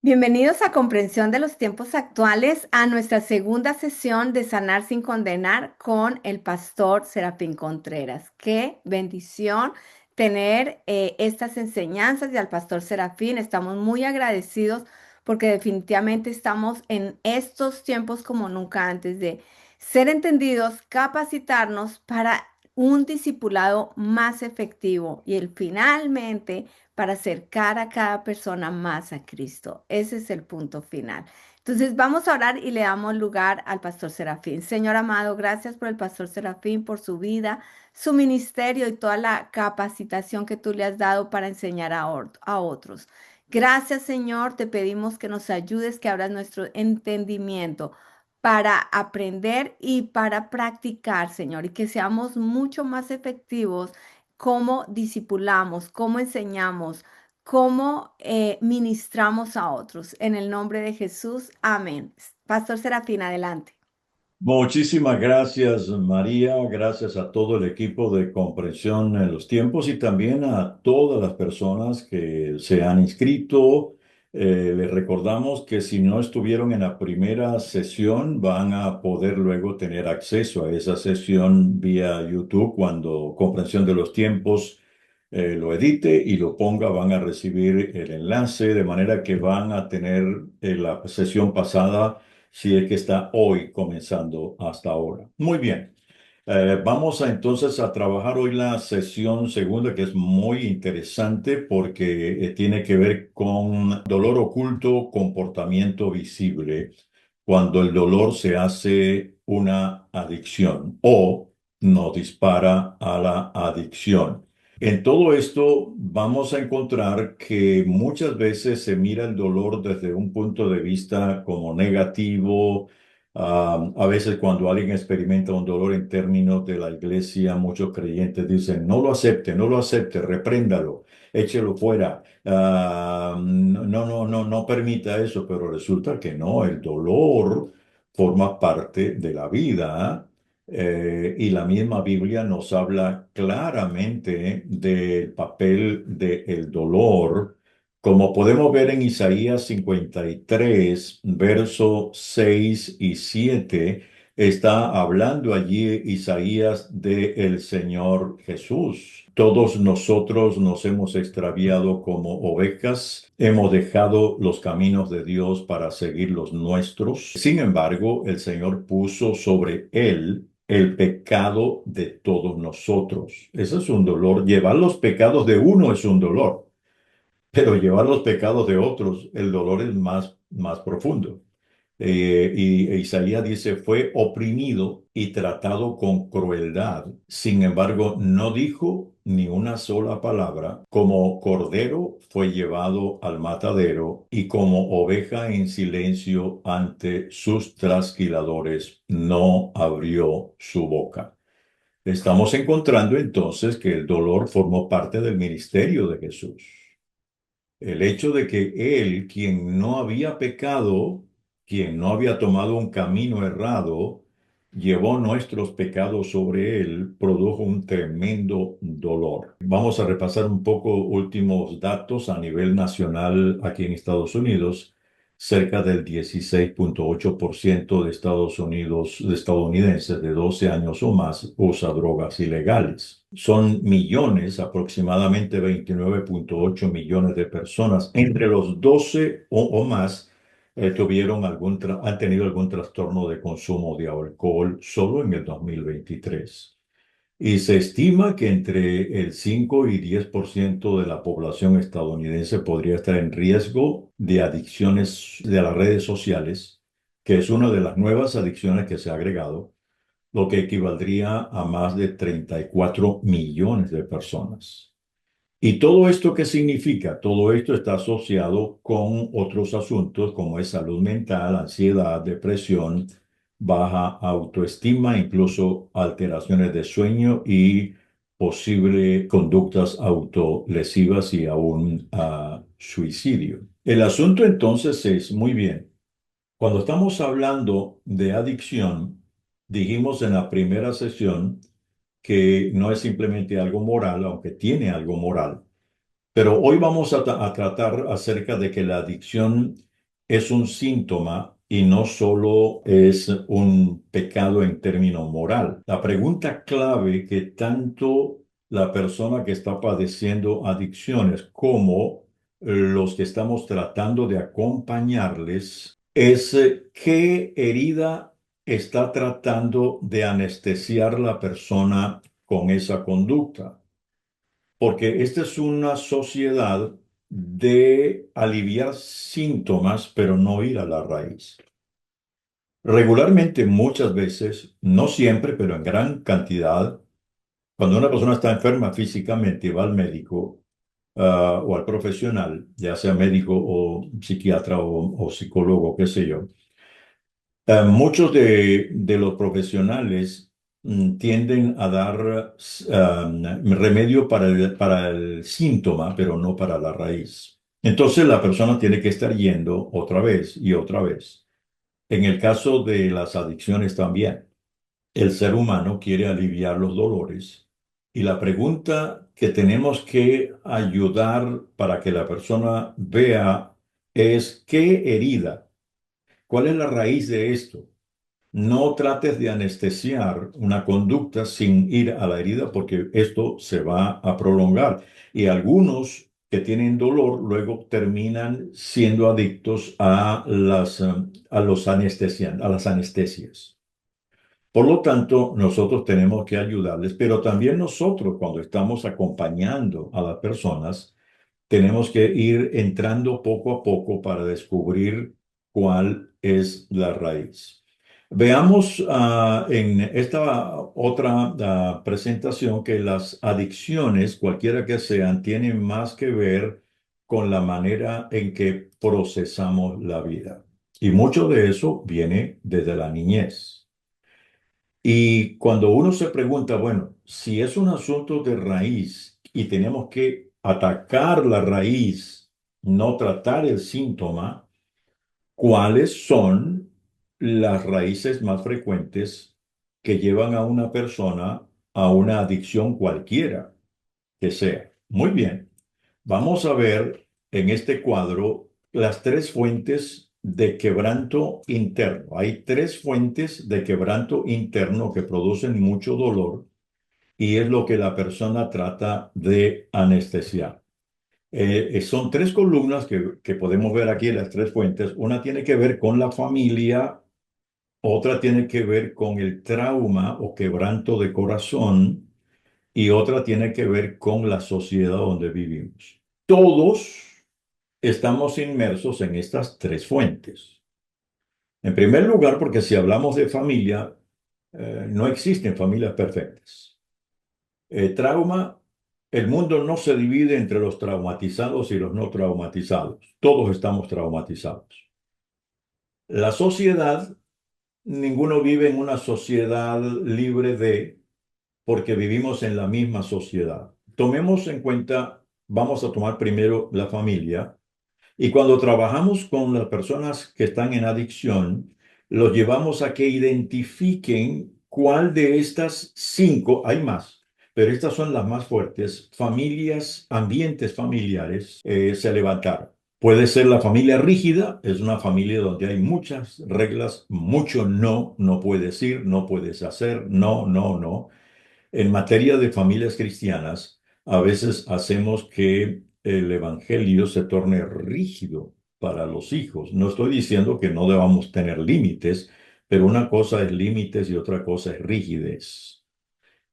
Bienvenidos a Comprensión de los Tiempos Actuales, a nuestra segunda sesión de Sanar sin Condenar con el pastor Serafín Contreras. Qué bendición tener estas enseñanzas y al pastor Serafín. Estamos muy agradecidos porque definitivamente estamos en estos tiempos como nunca antes de ser entendidos, capacitarnos para un discipulado más efectivo y finalmente para acercar a cada persona más a Cristo. Ese es el punto final. Entonces vamos a orar y le damos lugar al pastor Serafín. Señor amado, gracias por el pastor Serafín, por su vida, su ministerio y toda la capacitación que tú le has dado para enseñar a otros. Gracias, Señor, te pedimos que nos ayudes, que abras nuestro entendimiento para aprender y para practicar, Señor, y que seamos mucho más efectivos cómo discipulamos, cómo enseñamos, cómo ministramos a otros. En el nombre de Jesús, amén. Pastor Serafín, adelante. Muchísimas gracias, María. Gracias a todo el equipo de Comprensión en los Tiempos y también a todas las personas que se han inscrito. Les recordamos que si no estuvieron en la primera sesión, van a poder luego tener acceso a esa sesión vía YouTube cuando Comprensión de los Tiempos lo edite y lo ponga. Van a recibir el enlace de manera que van a tener la sesión pasada si es que está hoy comenzando hasta ahora. Muy bien. Vamos a entonces a trabajar hoy la sesión segunda, que es muy interesante porque tiene que ver con dolor oculto, comportamiento visible, cuando el dolor se hace una adicción o nos dispara a la adicción. En todo esto vamos a encontrar que muchas veces se mira el dolor desde un punto de vista como negativo. A veces cuando alguien experimenta un dolor en términos de la iglesia, muchos creyentes dicen, no lo acepte, repréndalo, échelo fuera. No permita eso, pero resulta que no, el dolor forma parte de la vida. Y la misma Biblia nos habla claramente del papel del dolor, como podemos ver en Isaías 53, versos 6 y 7. Está hablando allí Isaías del Señor Jesús. Todos nosotros nos hemos extraviado como ovejas, hemos dejado los caminos de Dios para seguir los nuestros. Sin embargo, el Señor puso sobre él el pecado de todos nosotros. Ese es un dolor. Llevar los pecados de uno es un dolor, pero llevar los pecados de otros, el dolor es más profundo. Isaías dice, fue oprimido y tratado con crueldad. Sin embargo, no dijo ni una sola palabra. Como cordero fue llevado al matadero y como oveja en silencio ante sus trasquiladores, no abrió su boca. Estamos encontrando entonces que el dolor formó parte del ministerio de Jesús. El hecho de que él, quien no había pecado, quien no había tomado un camino errado, llevó nuestros pecados sobre él, produjo un tremendo dolor. Vamos a repasar un poco últimos datos a nivel nacional aquí en Estados Unidos. Cerca del 16,8% de Estados Unidos, de estadounidenses de 12 años o más usa drogas ilegales. Son millones, aproximadamente 29,8 millones de personas entre los 12 o más han tenido algún trastorno de consumo de alcohol solo en el 2023. Y se estima que entre el 5 y 10% de la población estadounidense podría estar en riesgo de adicciones de las redes sociales, que es una de las nuevas adicciones que se ha agregado, lo que equivaldría a más de 34 millones de personas. ¿Y todo esto qué significa? Todo esto está asociado con otros asuntos como es salud mental, ansiedad, depresión, baja autoestima, incluso alteraciones de sueño y posible conductas autolesivas y aún suicidio. El asunto entonces es, muy bien, cuando estamos hablando de adicción, dijimos en la primera sesión que no es simplemente algo moral, aunque tiene algo moral, pero hoy vamos a tratar acerca de que la adicción es un síntoma y no solo es un pecado en términos moral. La pregunta clave que tanto la persona que está padeciendo adicciones como los que estamos tratando de acompañarles es qué herida está tratando de anestesiar la persona con esa conducta. Porque esta es una sociedad de aliviar síntomas, pero no ir a la raíz. Regularmente, muchas veces, no siempre, pero en gran cantidad, cuando una persona está enferma físicamente y va al médico o al profesional, ya sea médico o psiquiatra o psicólogo, qué sé yo, muchos de los profesionales tienden a dar remedio para el síntoma, pero no para la raíz. Entonces la persona tiene que estar yendo otra vez y otra vez. En el caso de las adicciones también, el ser humano quiere aliviar los dolores y la pregunta que tenemos que ayudar para que la persona vea es qué herida, cuál es la raíz de esto. No trates de anestesiar una conducta sin ir a la herida porque esto se va a prolongar. Y algunos que tienen dolor luego terminan siendo adictos a las anestesias. Por lo tanto, nosotros tenemos que ayudarles, pero también nosotros cuando estamos acompañando a las personas, tenemos que ir entrando poco a poco para descubrir cuál es la raíz. Veamos en esta otra presentación que las adicciones, cualquiera que sean, tienen más que ver con la manera en que procesamos la vida. Y mucho de eso viene desde la niñez. Y cuando uno se pregunta, bueno, si es un asunto de raíz y tenemos que atacar la raíz, no tratar el síntoma, ¿cuáles son las raíces más frecuentes que llevan a una persona a una adicción cualquiera que sea? Muy bien, vamos a ver en este cuadro las tres fuentes de quebranto interno. Hay tres fuentes de quebranto interno que producen mucho dolor y es lo que la persona trata de anestesiar. Son tres columnas que podemos ver aquí, las tres fuentes. Una tiene que ver con la familia, otra tiene que ver con el trauma o quebranto de corazón y otra tiene que ver con la sociedad donde vivimos. Todos estamos inmersos en estas tres fuentes. En primer lugar, porque si hablamos de familia, no existen familias perfectas. Trauma, el mundo no se divide entre los traumatizados y los no traumatizados. Todos estamos traumatizados. La sociedad, ninguno vive en una sociedad libre de, porque vivimos en la misma sociedad. Tomemos en cuenta, vamos a tomar primero la familia. Y cuando trabajamos con las personas que están en adicción, los llevamos a que identifiquen cuál de estas cinco, hay más, pero estas son las más fuertes, familias, ambientes familiares, se levantaron. Puede ser la familia rígida, es una familia donde hay muchas reglas, mucho no, no puedes ir, no puedes hacer, no, no, no. En materia de familias cristianas, a veces hacemos que el evangelio se torne rígido para los hijos. No estoy diciendo que no debamos tener límites, pero una cosa es límites y otra cosa es rigidez.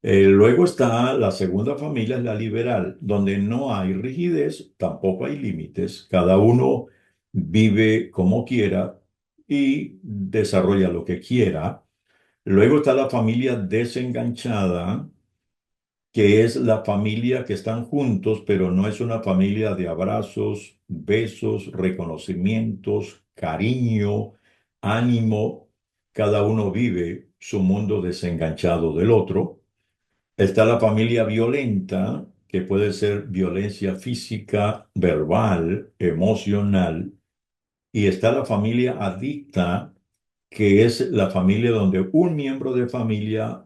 Luego está la segunda familia, es la liberal, donde no hay rigidez, tampoco hay límites. Cada uno vive como quiera y desarrolla lo que quiera. Luego está la familia desenganchada, que es la familia que están juntos, pero no es una familia de abrazos, besos, reconocimientos, cariño, ánimo. Cada uno vive su mundo desenganchado del otro. Está la familia violenta, que puede ser violencia física, verbal, emocional. Y está la familia adicta, que es la familia donde un miembro de familia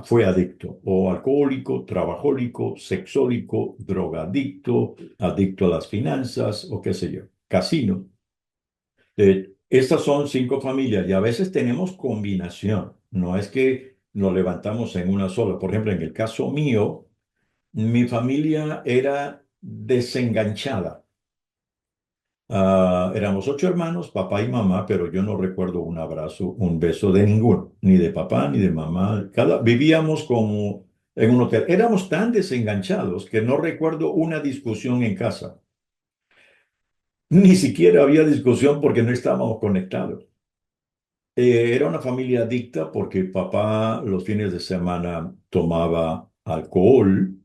fue adicto, o alcohólico, trabajólico, sexólico, drogadicto, adicto a las finanzas, o qué sé yo, casino. Estas son 5 familias y a veces tenemos combinación. No es que nos levantamos en una sola. Por ejemplo, en el caso mío, mi familia era desenganchada. Éramos 8 hermanos, papá y mamá, pero yo no recuerdo un abrazo, un beso de ninguno, ni de papá ni de mamá. Vivíamos como en un hotel. Éramos tan desenganchados que no recuerdo una discusión en casa. Ni siquiera había discusión porque no estábamos conectados. Era una familia adicta porque papá los fines de semana tomaba alcohol.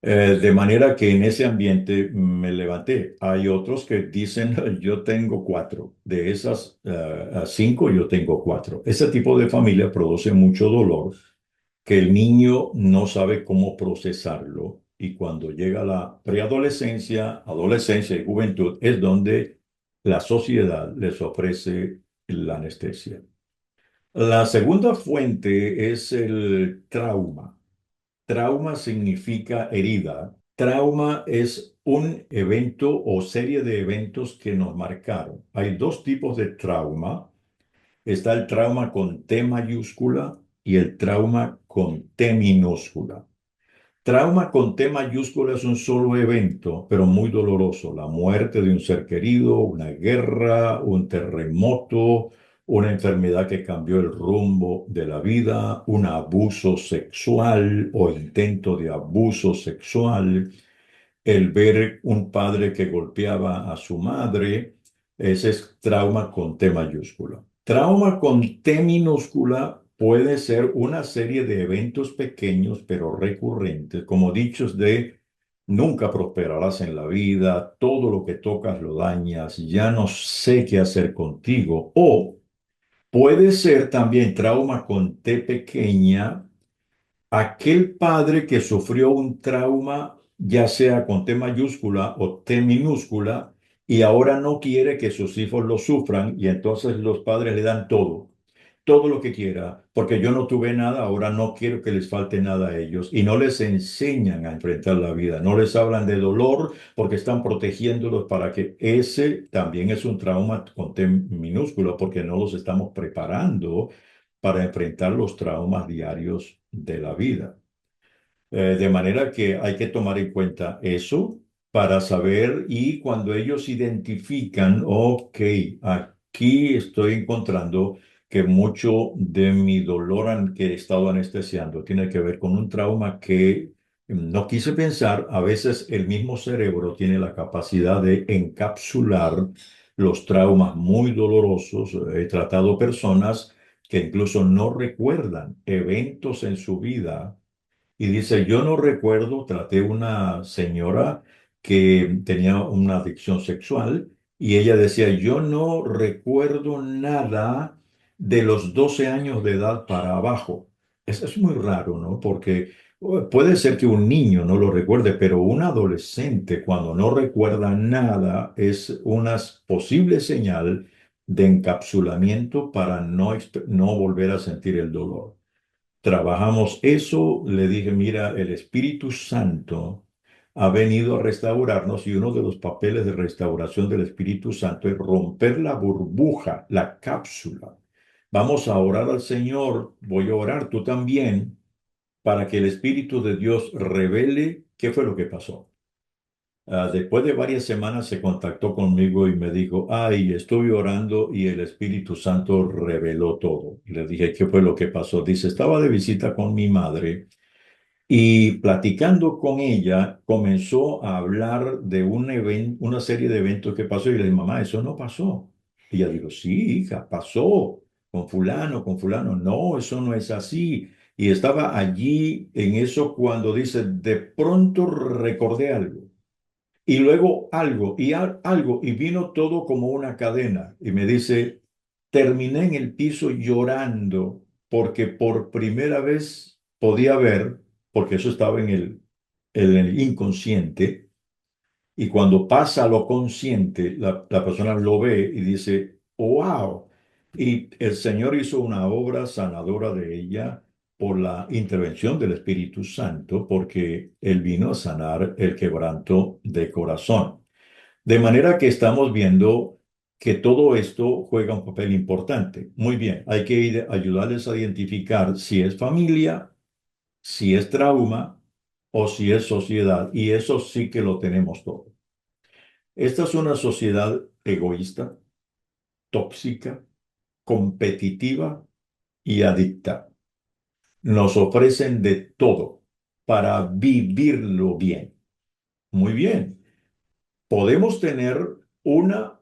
De manera que en ese ambiente me levanté. Hay otros que dicen, yo tengo 4. De esas 5, yo tengo 4. Ese tipo de familia produce mucho dolor que el niño no sabe cómo procesarlo. Y cuando llega la preadolescencia, adolescencia y juventud, es donde la sociedad les ofrece la anestesia. La segunda fuente es el trauma. Trauma significa herida. Trauma es un evento o serie de eventos que nos marcaron. Hay dos tipos de trauma. Está el trauma con T mayúscula y el trauma con T minúscula. Trauma con T mayúscula es un solo evento, pero muy doloroso. La muerte de un ser querido, una guerra, un terremoto, una enfermedad que cambió el rumbo de la vida, un abuso sexual o intento de abuso sexual, el ver un padre que golpeaba a su madre, ese es trauma con T mayúscula. Trauma con T minúscula puede ser una serie de eventos pequeños pero recurrentes, como dichos de nunca prosperarás en la vida, todo lo que tocas lo dañas, ya no sé qué hacer contigo. O puede ser también trauma con T pequeña, aquel padre que sufrió un trauma, ya sea con T mayúscula o T minúscula, y ahora no quiere que sus hijos lo sufran, y entonces los padres le dan todo, todo lo que quiera, porque yo no tuve nada, ahora no quiero que les falte nada a ellos, y no les enseñan a enfrentar la vida, no les hablan de dolor, porque están protegiéndolos para que ese también es un trauma con T minúscula, porque no los estamos preparando para enfrentar los traumas diarios de la vida. De manera que hay que tomar en cuenta eso para saber y cuando ellos identifican, ok, aquí estoy encontrando que mucho de mi dolor que he estado anestesiando tiene que ver con un trauma que no quise pensar. A veces el mismo cerebro tiene la capacidad de encapsular los traumas muy dolorosos. He tratado personas que incluso no recuerdan eventos en su vida y dice, yo no recuerdo, traté una señora que tenía una adicción sexual y ella decía, yo no recuerdo nada de los 12 años de edad para abajo. Eso es muy raro, ¿no? Porque puede ser que un niño no lo recuerde, pero un adolescente cuando no recuerda nada es una posible señal de encapsulamiento para no volver a sentir el dolor. Trabajamos eso, le dije, mira, el Espíritu Santo ha venido a restaurarnos y uno de los papeles de restauración del Espíritu Santo es romper la burbuja, la cápsula. Vamos a orar al Señor, voy a orar tú también, para que el Espíritu de Dios revele qué fue lo que pasó. Después de varias semanas se contactó conmigo y me dijo, ay, estuve orando y el Espíritu Santo reveló todo. Y le dije, ¿qué fue lo que pasó? Dice, estaba de visita con mi madre y platicando con ella comenzó a hablar de un evento, una serie de eventos que pasó y le dije, mamá, eso no pasó. Y ella dijo, sí, hija, pasó con fulano, con fulano. No, eso no es así. Y estaba allí en eso cuando dice, de pronto recordé algo. Y luego algo, y algo, y vino todo como una cadena. Y me dice, terminé en el piso llorando porque por primera vez podía ver, porque eso estaba en el inconsciente, y cuando pasa a lo consciente, la persona lo ve y dice, wow. Y el Señor hizo una obra sanadora de ella por la intervención del Espíritu Santo, porque Él vino a sanar el quebranto de corazón. De manera que estamos viendo que todo esto juega un papel importante. Muy bien, hay que ayudarles a identificar si es familia, si es trauma o si es sociedad. Y eso sí que lo tenemos todo. Esta es una sociedad egoísta, tóxica, competitiva y adicta. Nos ofrecen de todo para vivirlo bien. Muy bien. Podemos tener una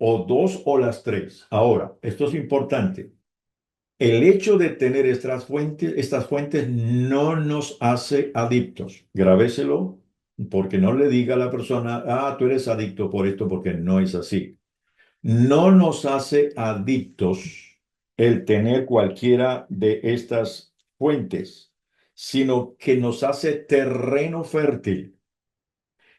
o dos o las tres. Ahora, esto es importante. El hecho de tener estas fuentes no nos hace adictos. Grábeselo, porque no le diga a la persona, ah, tú eres adicto por esto, porque no es así. No nos hace adictos el tener cualquiera de estas fuentes, sino que nos hace terreno fértil.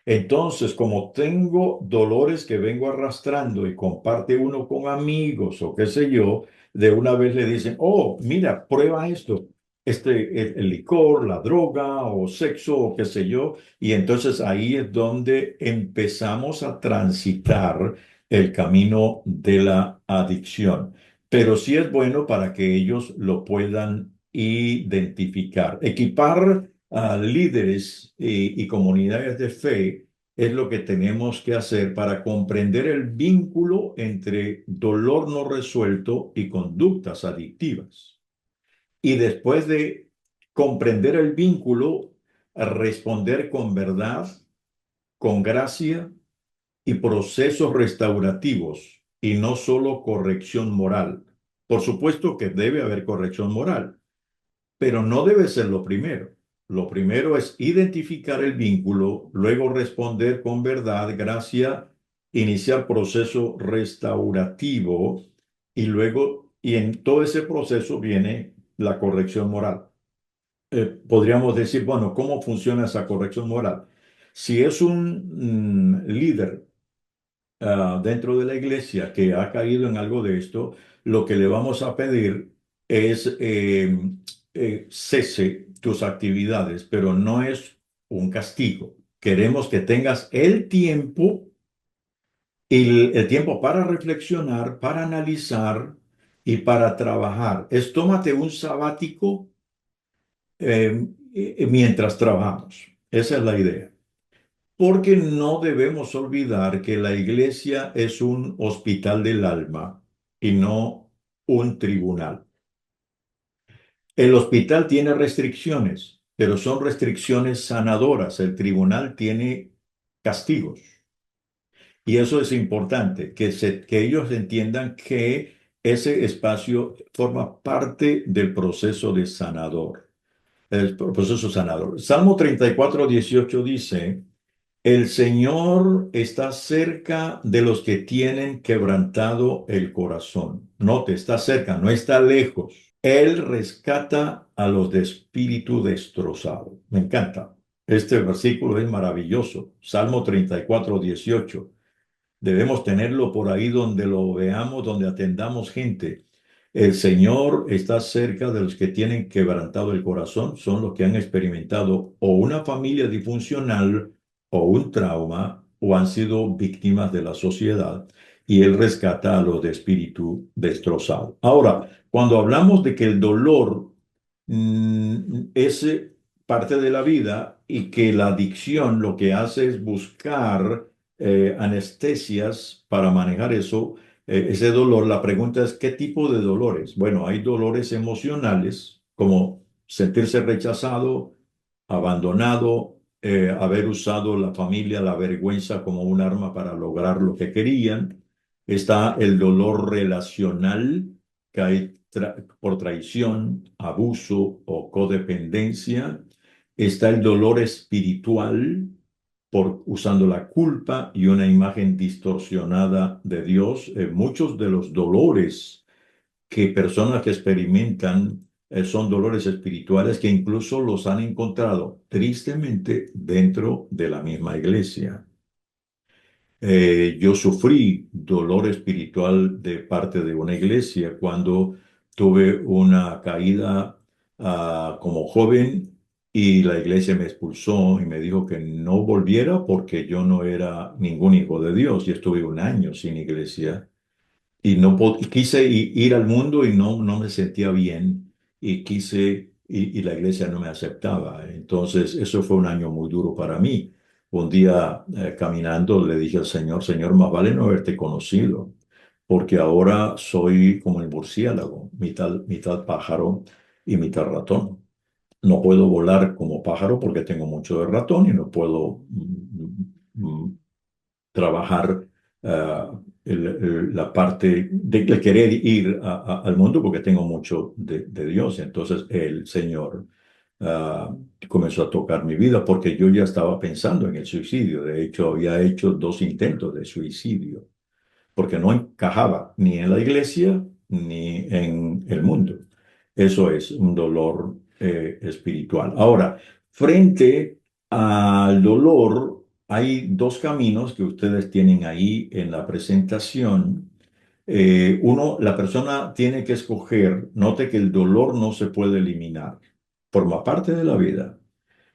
Entonces, como tengo dolores que vengo arrastrando y comparte uno con amigos o qué sé yo, de una vez le dicen, oh, mira, prueba esto, el licor, la droga o sexo o qué sé yo, y entonces ahí es donde empezamos a transitar el camino de la adicción. Pero sí es bueno para que ellos lo puedan identificar. Equipar a líderes y comunidades de fe es lo que tenemos que hacer para comprender el vínculo entre dolor no resuelto y conductas adictivas. Y después de comprender el vínculo, responder con verdad, con gracia y procesos restaurativos y no solo corrección moral. Por supuesto que debe haber corrección moral, pero no debe ser lo primero. Lo primero es identificar el vínculo, luego responder con verdad, gracia, iniciar proceso restaurativo y luego, y en todo ese proceso viene la corrección moral. Podríamos decir, bueno, ¿cómo funciona esa corrección moral? Si es un líder dentro de la iglesia que ha caído en algo de esto, lo que le vamos a pedir es cese tus actividades, pero no es un castigo. Queremos que tengas el tiempo y el tiempo para reflexionar, para analizar y para trabajar. Es tómate un sabático mientras trabajamos. Esa es la idea. Porque no debemos olvidar que la iglesia es un hospital del alma y no un tribunal. El hospital tiene restricciones, pero son restricciones sanadoras. El tribunal tiene castigos. Y eso es importante, que ellos entiendan que ese espacio forma parte del proceso de sanador, el proceso sanador. Salmo 34:18 dice, el Señor está cerca de los que tienen quebrantado el corazón. Note, está cerca, no está lejos. Él rescata a los de espíritu destrozado. Me encanta. Este versículo es maravilloso. Salmo 34:18. Debemos tenerlo por ahí donde lo veamos, donde atendamos gente. El Señor está cerca de los que tienen quebrantado el corazón, son los que han experimentado o una familia disfuncional o un trauma o han sido víctimas de la sociedad y Él rescata a los de espíritu destrozado. Ahora, cuando hablamos de que el dolor es parte de la vida y que la adicción lo que hace es buscar anestesias para manejar eso, ese dolor. La pregunta es, ¿qué tipo de dolores? Bueno, hay dolores emocionales, como sentirse rechazado, abandonado, haber usado la familia, la vergüenza como un arma para lograr lo que querían. Está el dolor relacional, que hay por traición, abuso o codependencia. Está el dolor espiritual por usando la culpa y una imagen distorsionada de Dios. Muchos de los dolores que personas que experimentan son dolores espirituales que incluso los han encontrado tristemente dentro de la misma iglesia. Yo sufrí dolor espiritual de parte de una iglesia cuando tuve una caída como joven y la iglesia me expulsó y me dijo que no volviera porque yo no era ningún hijo de Dios y estuve un año sin iglesia. y y quise ir al mundo y no me sentía bien y quise y la iglesia no me aceptaba. Entonces, eso fue un año muy duro para mí. Un día caminando le dije al Señor, Señor, más vale no haberte conocido, porque ahora soy como el murciélago, mitad pájaro y mitad ratón. No puedo volar como pájaro porque tengo mucho de ratón y no puedo trabajar la parte de querer ir al mundo porque tengo mucho de Dios. Entonces el Señor ah, comenzó a tocar mi vida porque yo ya estaba pensando en el suicidio. De hecho, había hecho 2 intentos de suicidio porque no encajaba ni en la iglesia ni en el mundo. Eso es un dolor espiritual. Ahora, frente al dolor, hay 2 caminos que ustedes tienen ahí en la presentación. Uno, la persona tiene que escoger, note que el dolor no se puede eliminar, forma parte de la vida,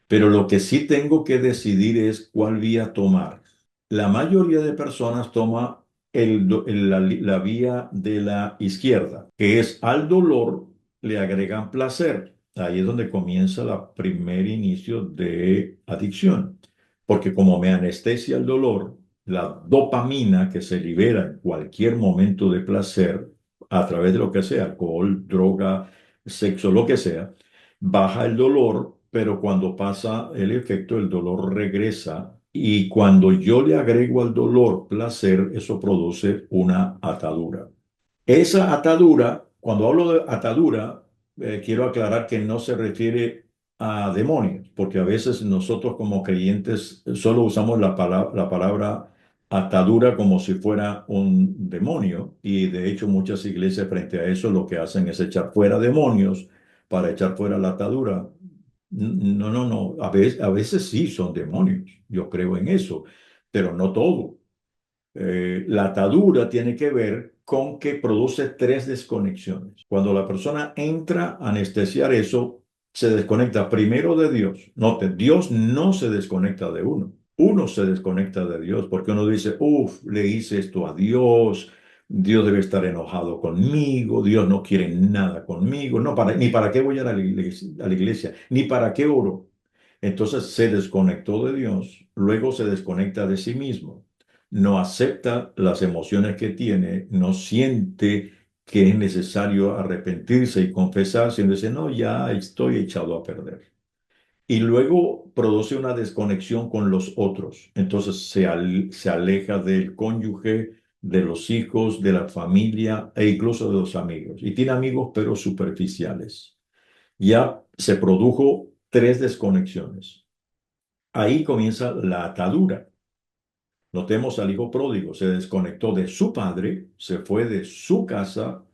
pero lo que sí tengo que decidir es cuál vía tomar. La mayoría de personas toma la vía de la izquierda, que es al dolor le agregan placer. Ahí es donde comienza el primer inicio de adicción, porque como me anestesia el dolor, la dopamina que se libera en cualquier momento de placer, a través de lo que sea, alcohol, droga, sexo, lo que sea, baja el dolor, pero cuando pasa el efecto, el dolor regresa y cuando yo le agrego al dolor placer, eso produce una atadura. Esa atadura, cuando hablo de atadura, quiero aclarar que no se refiere a demonios, porque a veces nosotros como creyentes solo usamos la palabra atadura como si fuera un demonio, y de hecho muchas iglesias frente a eso lo que hacen es echar fuera demonios para echar fuera la atadura. No, no, no, a veces sí son demonios, yo creo en eso, pero no todo. La atadura tiene que ver con que produce 3 desconexiones. Cuando la persona entra a anestesiar eso, se desconecta primero de Dios. Note, Dios no se desconecta de uno. Uno se desconecta de Dios porque uno dice, uff, le hice esto a Dios. Dios debe estar enojado conmigo. Dios no quiere nada conmigo. No, ni para qué voy a la iglesia, ni para qué oro. Entonces se desconectó de Dios, luego se desconecta de sí mismo, no acepta las emociones que tiene, no siente que es necesario arrepentirse y confesar, sino dice, no, ya estoy echado a perder. Y luego produce una desconexión con los otros. Entonces se aleja del cónyuge, de los hijos, de la familia e incluso de los amigos. Y tiene amigos, pero superficiales. Ya se produjo 3 desconexiones. Ahí comienza la atadura. Notemos al hijo pródigo, se desconectó de su padre, se fue de su casa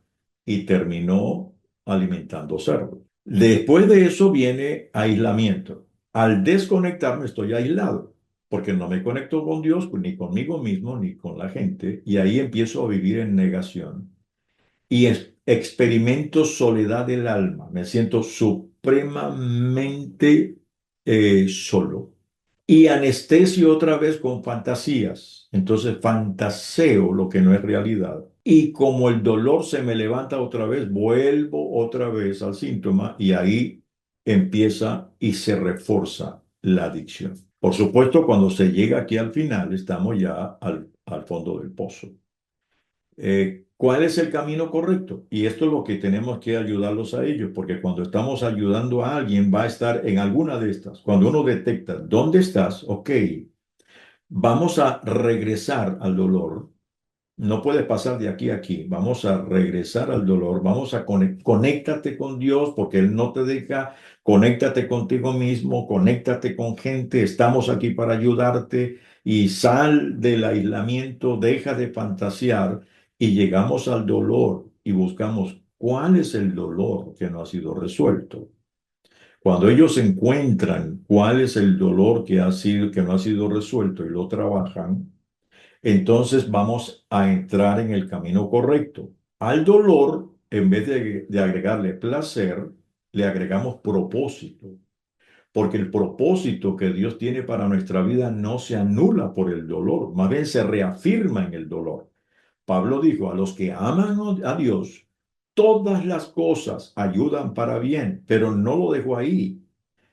y terminó alimentando cerdos. Después de eso viene aislamiento. Al desconectarme estoy aislado, porque no me conecto con Dios, ni conmigo mismo, ni con la gente, y ahí empiezo a vivir en negación. Y experimento soledad del alma, me siento supremamente solo y anestesio otra vez con fantasías. Entonces fantaseo lo que no es realidad. Y como el dolor se me levanta otra vez, vuelvo otra vez al síntoma y ahí empieza y se refuerza la adicción. Por supuesto, cuando se llega aquí al final, estamos ya al fondo del pozo. ¿Cuál es el camino correcto? Y esto es lo que tenemos que ayudarlos a ellos, porque cuando estamos ayudando a alguien va a estar en alguna de estas. Cuando uno detecta dónde estás, ok, vamos a regresar al dolor. No puedes pasar de aquí a aquí. Vamos a regresar al dolor. Vamos a conéctate con Dios porque Él no te deja. Conéctate contigo mismo. Conéctate con gente. Estamos aquí para ayudarte. Y sal del aislamiento. Deja de fantasear. Y llegamos al dolor y buscamos cuál es el dolor que no ha sido resuelto. Cuando ellos encuentran cuál es el dolor que no ha sido resuelto y lo trabajan, entonces vamos a entrar en el camino correcto. Al dolor, en vez de agregarle placer, le agregamos propósito, porque el propósito que Dios tiene para nuestra vida no se anula por el dolor, más bien se reafirma en el dolor. Pablo dijo, a los que aman a Dios, todas las cosas ayudan para bien, pero no lo dejó ahí.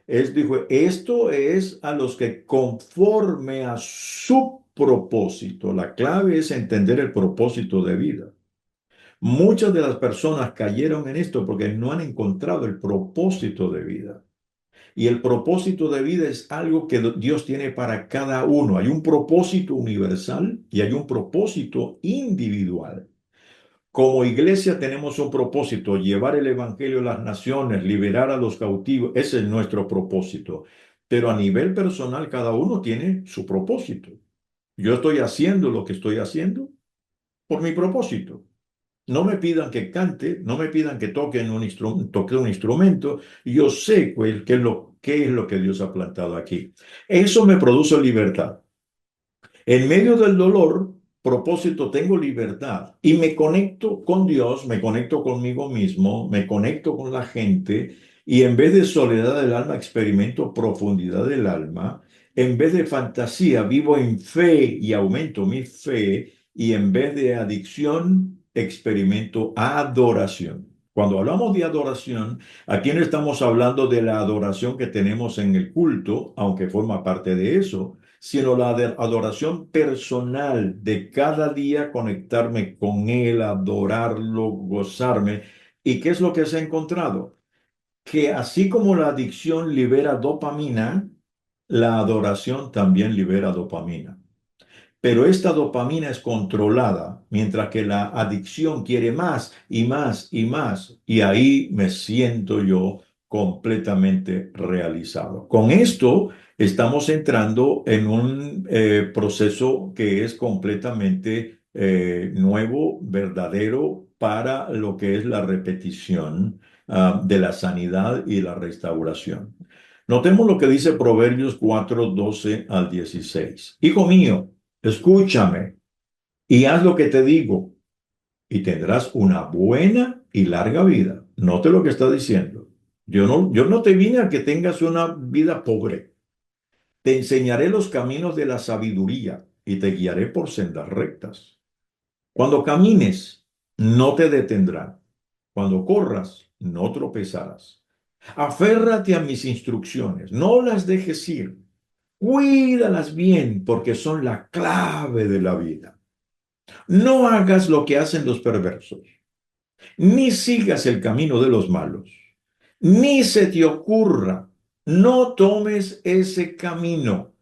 Él dijo, esto es a los que conforme a su propósito. La clave es entender el propósito de vida. Muchas de las personas cayeron en esto porque no han encontrado el propósito de vida. Y el propósito de vida es algo que Dios tiene para cada uno. Hay un propósito universal y hay un propósito individual. Como iglesia tenemos un propósito, llevar el evangelio a las naciones, liberar a los cautivos. Ese es nuestro propósito. Pero a nivel personal, cada uno tiene su propósito. Yo estoy haciendo lo que estoy haciendo por mi propósito. No me pidan que cante, no me pidan que toque un instrumento. Yo sé qué es lo que Dios ha plantado aquí. Eso me produce libertad. En medio del dolor, propósito, tengo libertad y me conecto con Dios, me conecto conmigo mismo, me conecto con la gente y en vez de soledad del alma experimento profundidad del alma, en vez de fantasía vivo en fe y aumento mi fe y en vez de adicción experimento adoración. Cuando hablamos de adoración, aquí no estamos hablando de la adoración que tenemos en el culto, aunque forma parte de eso, sino la adoración personal de cada día conectarme con Él, adorarlo, gozarme. ¿Y qué es lo que se ha encontrado? Que así como la adicción libera dopamina, la adoración también libera dopamina. Pero esta dopamina es controlada, mientras que la adicción quiere más y más y más. Y ahí me siento yo completamente realizado. Con esto estamos entrando en un proceso que es completamente nuevo, verdadero para lo que es la repetición de la sanidad y la restauración. Notemos lo que dice Proverbios 4:12 al 16. Hijo mío, escúchame y haz lo que te digo y tendrás una buena y larga vida. Note lo que está diciendo. Yo no te vine a que tengas una vida pobre. Te enseñaré los caminos de la sabiduría y te guiaré por sendas rectas. Cuando camines, no te detendrán. Cuando corras, no tropezarás. Aférrate a mis instrucciones, no las dejes ir. Cuídalas bien porque son la clave de la vida. No hagas lo que hacen los perversos, ni sigas el camino de los malos, ni se te ocurra, no tomes ese camino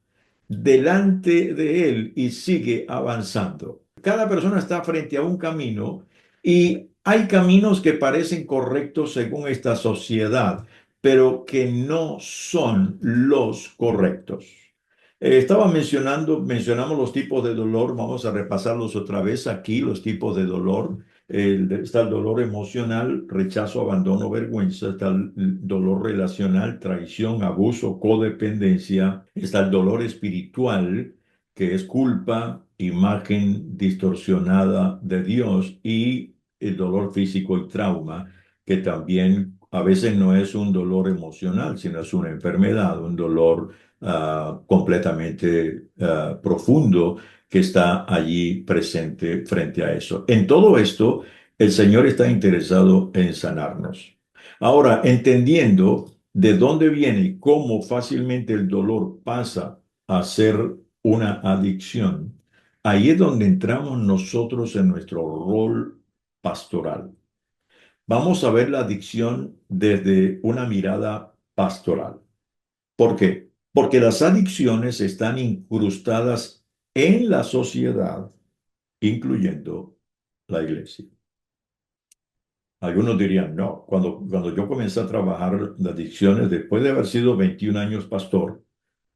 delante de él y sigue avanzando. Cada persona está frente a un camino y hay caminos que parecen correctos según esta sociedad, pero que no son los correctos. Mencionamos los tipos de dolor, vamos a repasarlos otra vez aquí, los tipos de dolor. Está el dolor emocional, rechazo, abandono, vergüenza. Está el dolor relacional, traición, abuso, codependencia. Está el dolor espiritual, que es culpa, imagen distorsionada de Dios. Y el dolor físico y trauma, que también a veces no es un dolor emocional, sino es una enfermedad, un dolor completamente profundo que está allí presente frente a eso. En todo esto, el Señor está interesado en sanarnos. Ahora, entendiendo de dónde viene y cómo fácilmente el dolor pasa a ser una adicción, ahí es donde entramos nosotros en nuestro rol pastoral. Vamos a ver la adicción desde una mirada pastoral. ¿Por qué? Porque las adicciones están incrustadas en la sociedad, incluyendo la iglesia. Algunos dirían, no, cuando yo comencé a trabajar las adicciones, después de haber sido 21 años pastor,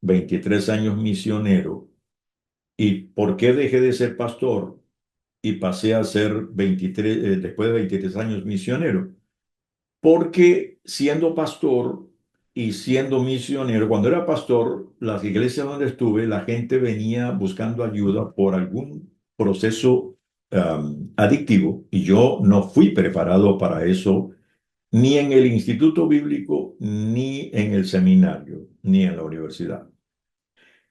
23 años misionero, ¿y por qué dejé de ser pastor y pasé a ser 23, después de 23 años misionero? Porque siendo pastor y siendo misionero, cuando era pastor, las iglesias donde estuve, la gente venía buscando ayuda por algún proceso adictivo y yo no fui preparado para eso ni en el instituto bíblico, ni en el seminario, ni en la universidad.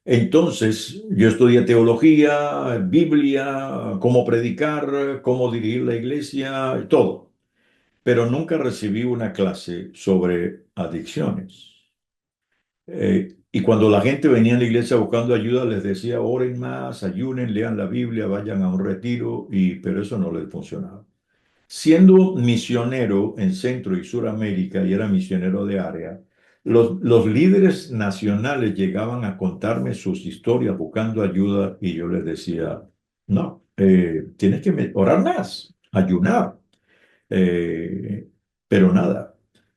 Entonces, yo estudié teología, Biblia, cómo predicar, cómo dirigir la iglesia, todo, pero nunca recibí una clase sobre adicciones. Y cuando la gente venía a la iglesia buscando ayuda, les decía, oren más, ayunen, lean la Biblia, vayan a un retiro, pero eso no les funcionaba. Siendo misionero en Centro y Suramérica, y era misionero de área, los líderes nacionales llegaban a contarme sus historias buscando ayuda y yo les decía, no, tienes que orar más, ayunar, eh, pero nada.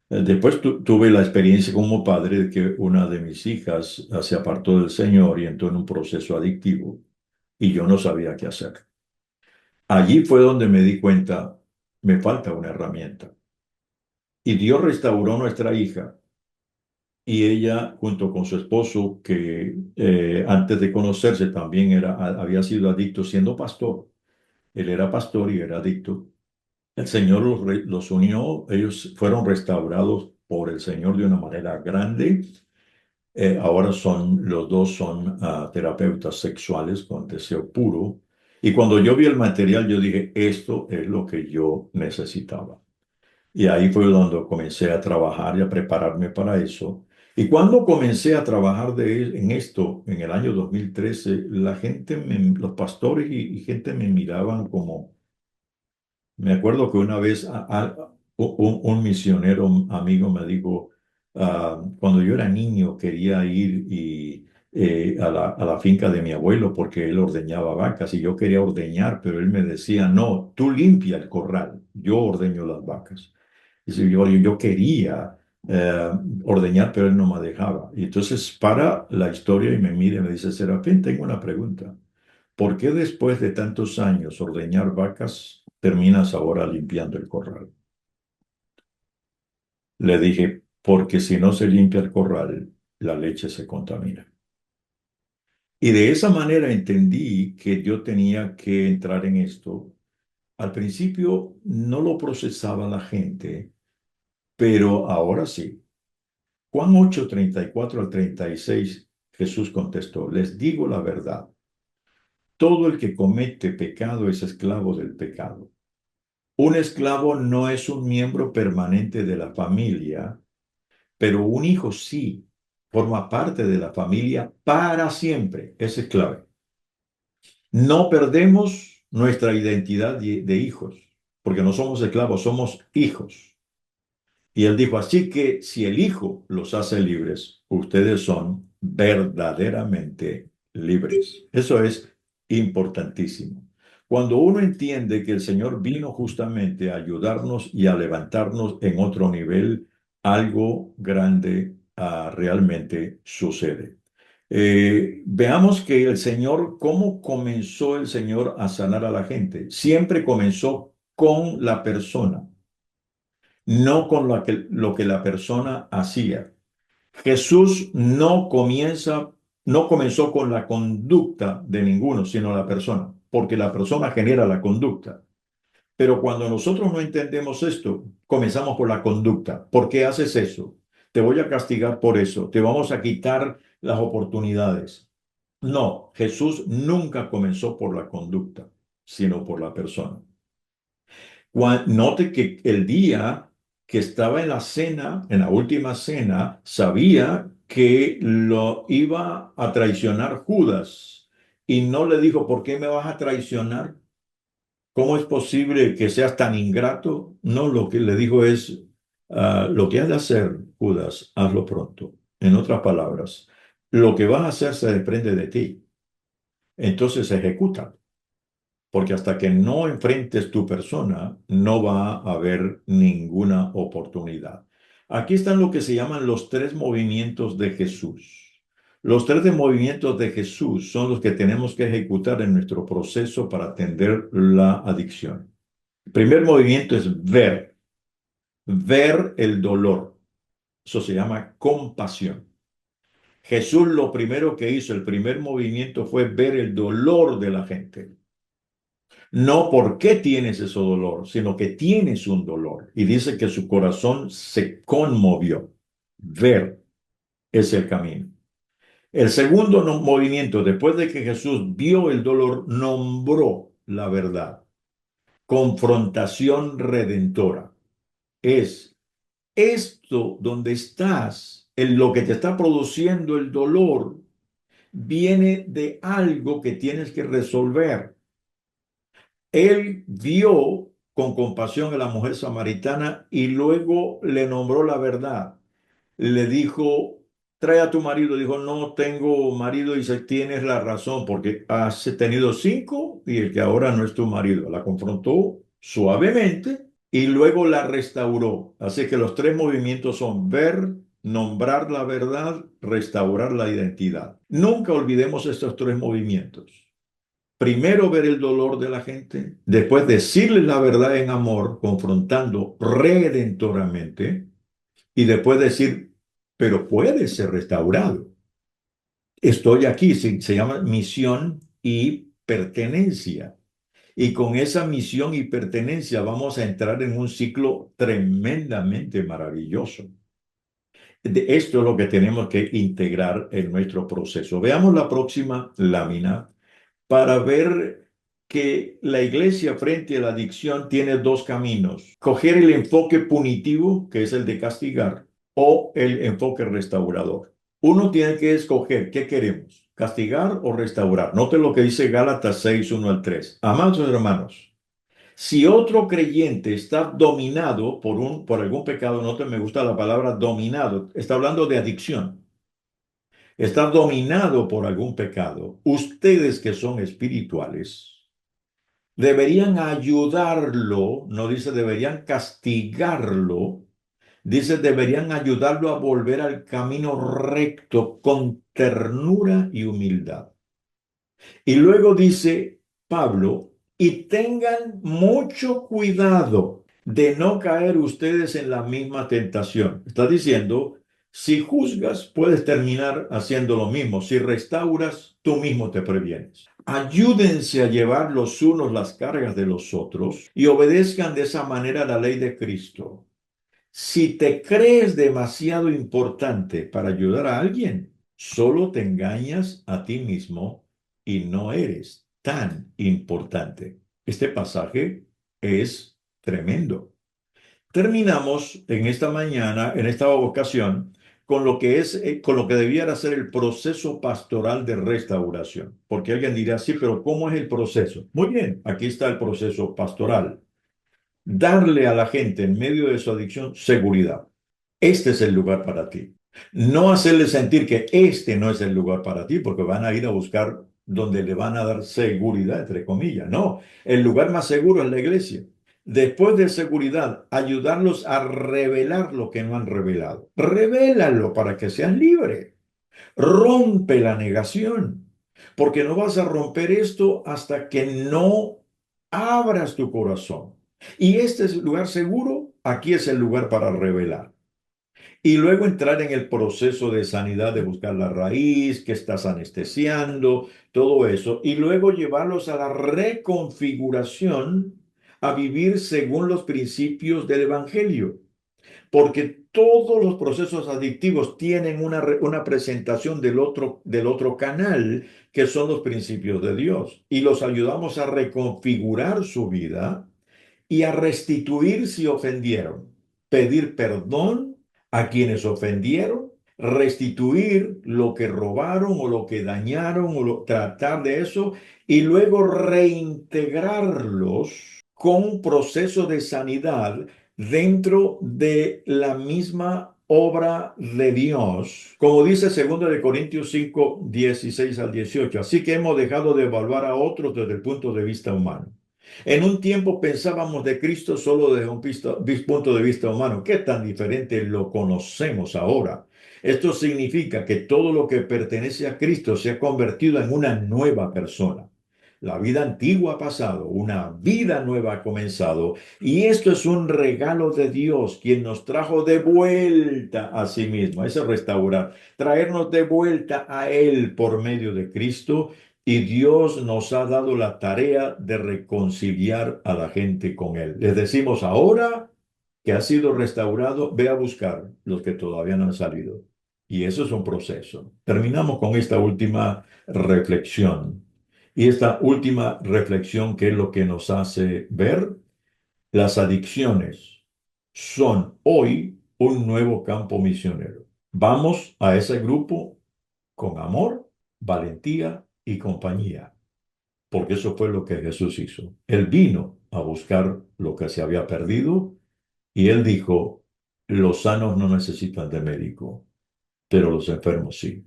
Después tuve la experiencia como padre de que una de mis hijas se apartó del Señor y entró en un proceso adictivo y yo no sabía qué hacer. Allí fue donde me di cuenta, me falta una herramienta. Y Dios restauró nuestra hija y ella, junto con su esposo, que antes de conocerse también había sido adicto siendo pastor. Él era pastor y era adicto. El Señor los unió, ellos fueron restaurados por el Señor de una manera grande. Ahora los dos son terapeutas sexuales con deseo puro. Y cuando yo vi el material, yo dije, esto es lo que yo necesitaba. Y ahí fue donde comencé a trabajar y a prepararme para eso. Y cuando comencé a trabajar en esto, en el año 2013, los pastores y gente me miraban como, me acuerdo que una vez un misionero amigo me dijo, cuando yo era niño quería ir a la finca de mi abuelo porque él ordeñaba vacas y yo quería ordeñar, pero él me decía, no, tú limpia el corral, yo ordeño las vacas. Dice, yo quería eh, ordeñar, pero él no me dejaba. Y entonces para la historia y me mira y me dice, Serafín, tengo una pregunta. ¿Por qué después de tantos años ordeñar vacas terminas ahora limpiando el corral? Le dije, porque si no se limpia el corral, la leche se contamina. Y de esa manera entendí que yo tenía que entrar en esto. Al principio no lo procesaba la gente, pero ahora sí. Juan 8:34 al 36, Jesús contestó, les digo la verdad, todo el que comete pecado es esclavo del pecado. Un esclavo no es un miembro permanente de la familia, pero un hijo sí, forma parte de la familia para siempre. Esa es clave. No perdemos nuestra identidad de hijos, porque no somos esclavos, somos hijos. Y él dijo, así que si el Hijo los hace libres, ustedes son verdaderamente libres. Eso es importantísimo. Cuando uno entiende que el Señor vino justamente a ayudarnos y a levantarnos en otro nivel, algo grande realmente sucede. Veamos que el Señor, ¿cómo comenzó el Señor a sanar a la gente? Siempre comenzó con la persona, no con lo que la persona hacía. Jesús no comenzó con la conducta de ninguno, sino la persona, porque la persona genera la conducta. Pero cuando nosotros no entendemos esto, comenzamos por la conducta. ¿Por qué haces eso? Te voy a castigar por eso. Te vamos a quitar las oportunidades. No, Jesús nunca comenzó por la conducta, sino por la persona. Note que el día que estaba en la cena, en la última cena, sabía que lo iba a traicionar Judas y no le dijo, ¿por qué me vas a traicionar? ¿Cómo es posible que seas tan ingrato? No, lo que le dijo es, lo que has de hacer, Judas, hazlo pronto. En otras palabras, lo que vas a hacer se desprende de ti. Entonces ejecuta. Porque hasta que no enfrentes tu persona, no va a haber ninguna oportunidad. Aquí están lo que se llaman los tres movimientos de Jesús. Los tres movimientos de Jesús son los que tenemos que ejecutar en nuestro proceso para atender la adicción. El primer movimiento es ver el dolor. Eso se llama compasión. Jesús lo primero que hizo, el primer movimiento fue ver el dolor de la gente. No por qué tienes ese dolor, sino que tienes un dolor. Y dice que su corazón se conmovió. Ver es el camino. El segundo movimiento, después de que Jesús vio el dolor, nombró la verdad. Confrontación redentora. Es esto donde estás, en lo que te está produciendo el dolor, viene de algo que tienes que resolver. Él vio con compasión a la mujer samaritana y luego le nombró la verdad. Le dijo, trae a tu marido. Dijo, no tengo marido. Y dice, tienes la razón porque has tenido cinco y el que ahora no es tu marido. La confrontó suavemente y luego la restauró. Así que los tres movimientos son ver, nombrar la verdad, restaurar la identidad. Nunca olvidemos estos tres movimientos. Primero ver el dolor de la gente, después decirle la verdad en amor, confrontando redentoramente, y después decir, pero puede ser restaurado. Estoy aquí, se llama misión y pertenencia. Y con esa misión y pertenencia vamos a entrar en un ciclo tremendamente maravilloso. Esto es lo que tenemos que integrar en nuestro proceso. Veamos la próxima lámina para ver que la iglesia frente a la adicción tiene dos caminos. Coger el enfoque punitivo, que es el de castigar, o el enfoque restaurador. Uno tiene que escoger qué queremos, castigar o restaurar. Note lo que dice Gálatas 6, 1 al 3. Amados hermanos, si otro creyente está dominado por algún pecado, note, me gusta la palabra dominado, está hablando de adicción, está dominado por algún pecado, ustedes que son espirituales, deberían ayudarlo, no dice deberían castigarlo, dice deberían ayudarlo a volver al camino recto con ternura y humildad. Y luego dice Pablo, y tengan mucho cuidado de no caer ustedes en la misma tentación. Está diciendo, si juzgas, puedes terminar haciendo lo mismo. Si restauras, tú mismo te previenes. Ayúdense a llevar los unos las cargas de los otros y obedezcan de esa manera la ley de Cristo. Si te crees demasiado importante para ayudar a alguien, solo te engañas a ti mismo y no eres tan importante. Este pasaje es tremendo. Terminamos en esta mañana, en esta ocasión, con lo que debiera ser el proceso pastoral de restauración. Porque alguien dirá, sí, pero ¿cómo es el proceso? Muy bien, aquí está el proceso pastoral. Darle a la gente en medio de su adicción seguridad. Este es el lugar para ti. No hacerle sentir que este no es el lugar para ti, porque van a ir a buscar donde le van a dar seguridad, entre comillas. No, el lugar más seguro es la iglesia. Después de seguridad, ayudarlos a revelar lo que no han revelado. Revélalo para que sean libres. Rompe la negación, porque no vas a romper esto hasta que no abras tu corazón. Y este es el lugar seguro, aquí es el lugar para revelar. Y luego entrar en el proceso de sanidad, de buscar la raíz, que estás anestesiando, todo eso. Y luego llevarlos a la reconfiguración, a vivir según los principios del Evangelio. Porque todos los procesos adictivos tienen una presentación del otro canal, que son los principios de Dios. Y los ayudamos a reconfigurar su vida y a restituir si ofendieron, pedir perdón a quienes ofendieron, restituir lo que robaron o lo que dañaron tratar de eso y luego reintegrarlos con un proceso de sanidad dentro de la misma obra de Dios, como dice 2 Corintios 5, 16 al 18. Así que hemos dejado de evaluar a otros desde el punto de vista humano. En un tiempo pensábamos de Cristo solo desde un punto de vista humano. ¿Qué tan diferente lo conocemos ahora? Esto significa que todo lo que pertenece a Cristo se ha convertido en una nueva persona. La vida antigua ha pasado, una vida nueva ha comenzado, y esto es un regalo de Dios, quien nos trajo de vuelta a sí mismo. Ese restaurar, traernos de vuelta a Él por medio de Cristo. Y Dios nos ha dado la tarea de reconciliar a la gente con Él. Les decimos ahora que ha sido restaurado, ve a buscar los que todavía no han salido. Y eso es un proceso. Terminamos con esta última reflexión. Y esta última reflexión, ¿qué es lo que nos hace ver? Las adicciones son hoy un nuevo campo misionero. Vamos a ese grupo con amor, valentía y compañía, porque eso fue lo que Jesús hizo. Él vino a buscar lo que se había perdido y él dijo, los sanos no necesitan de médico, pero los enfermos sí.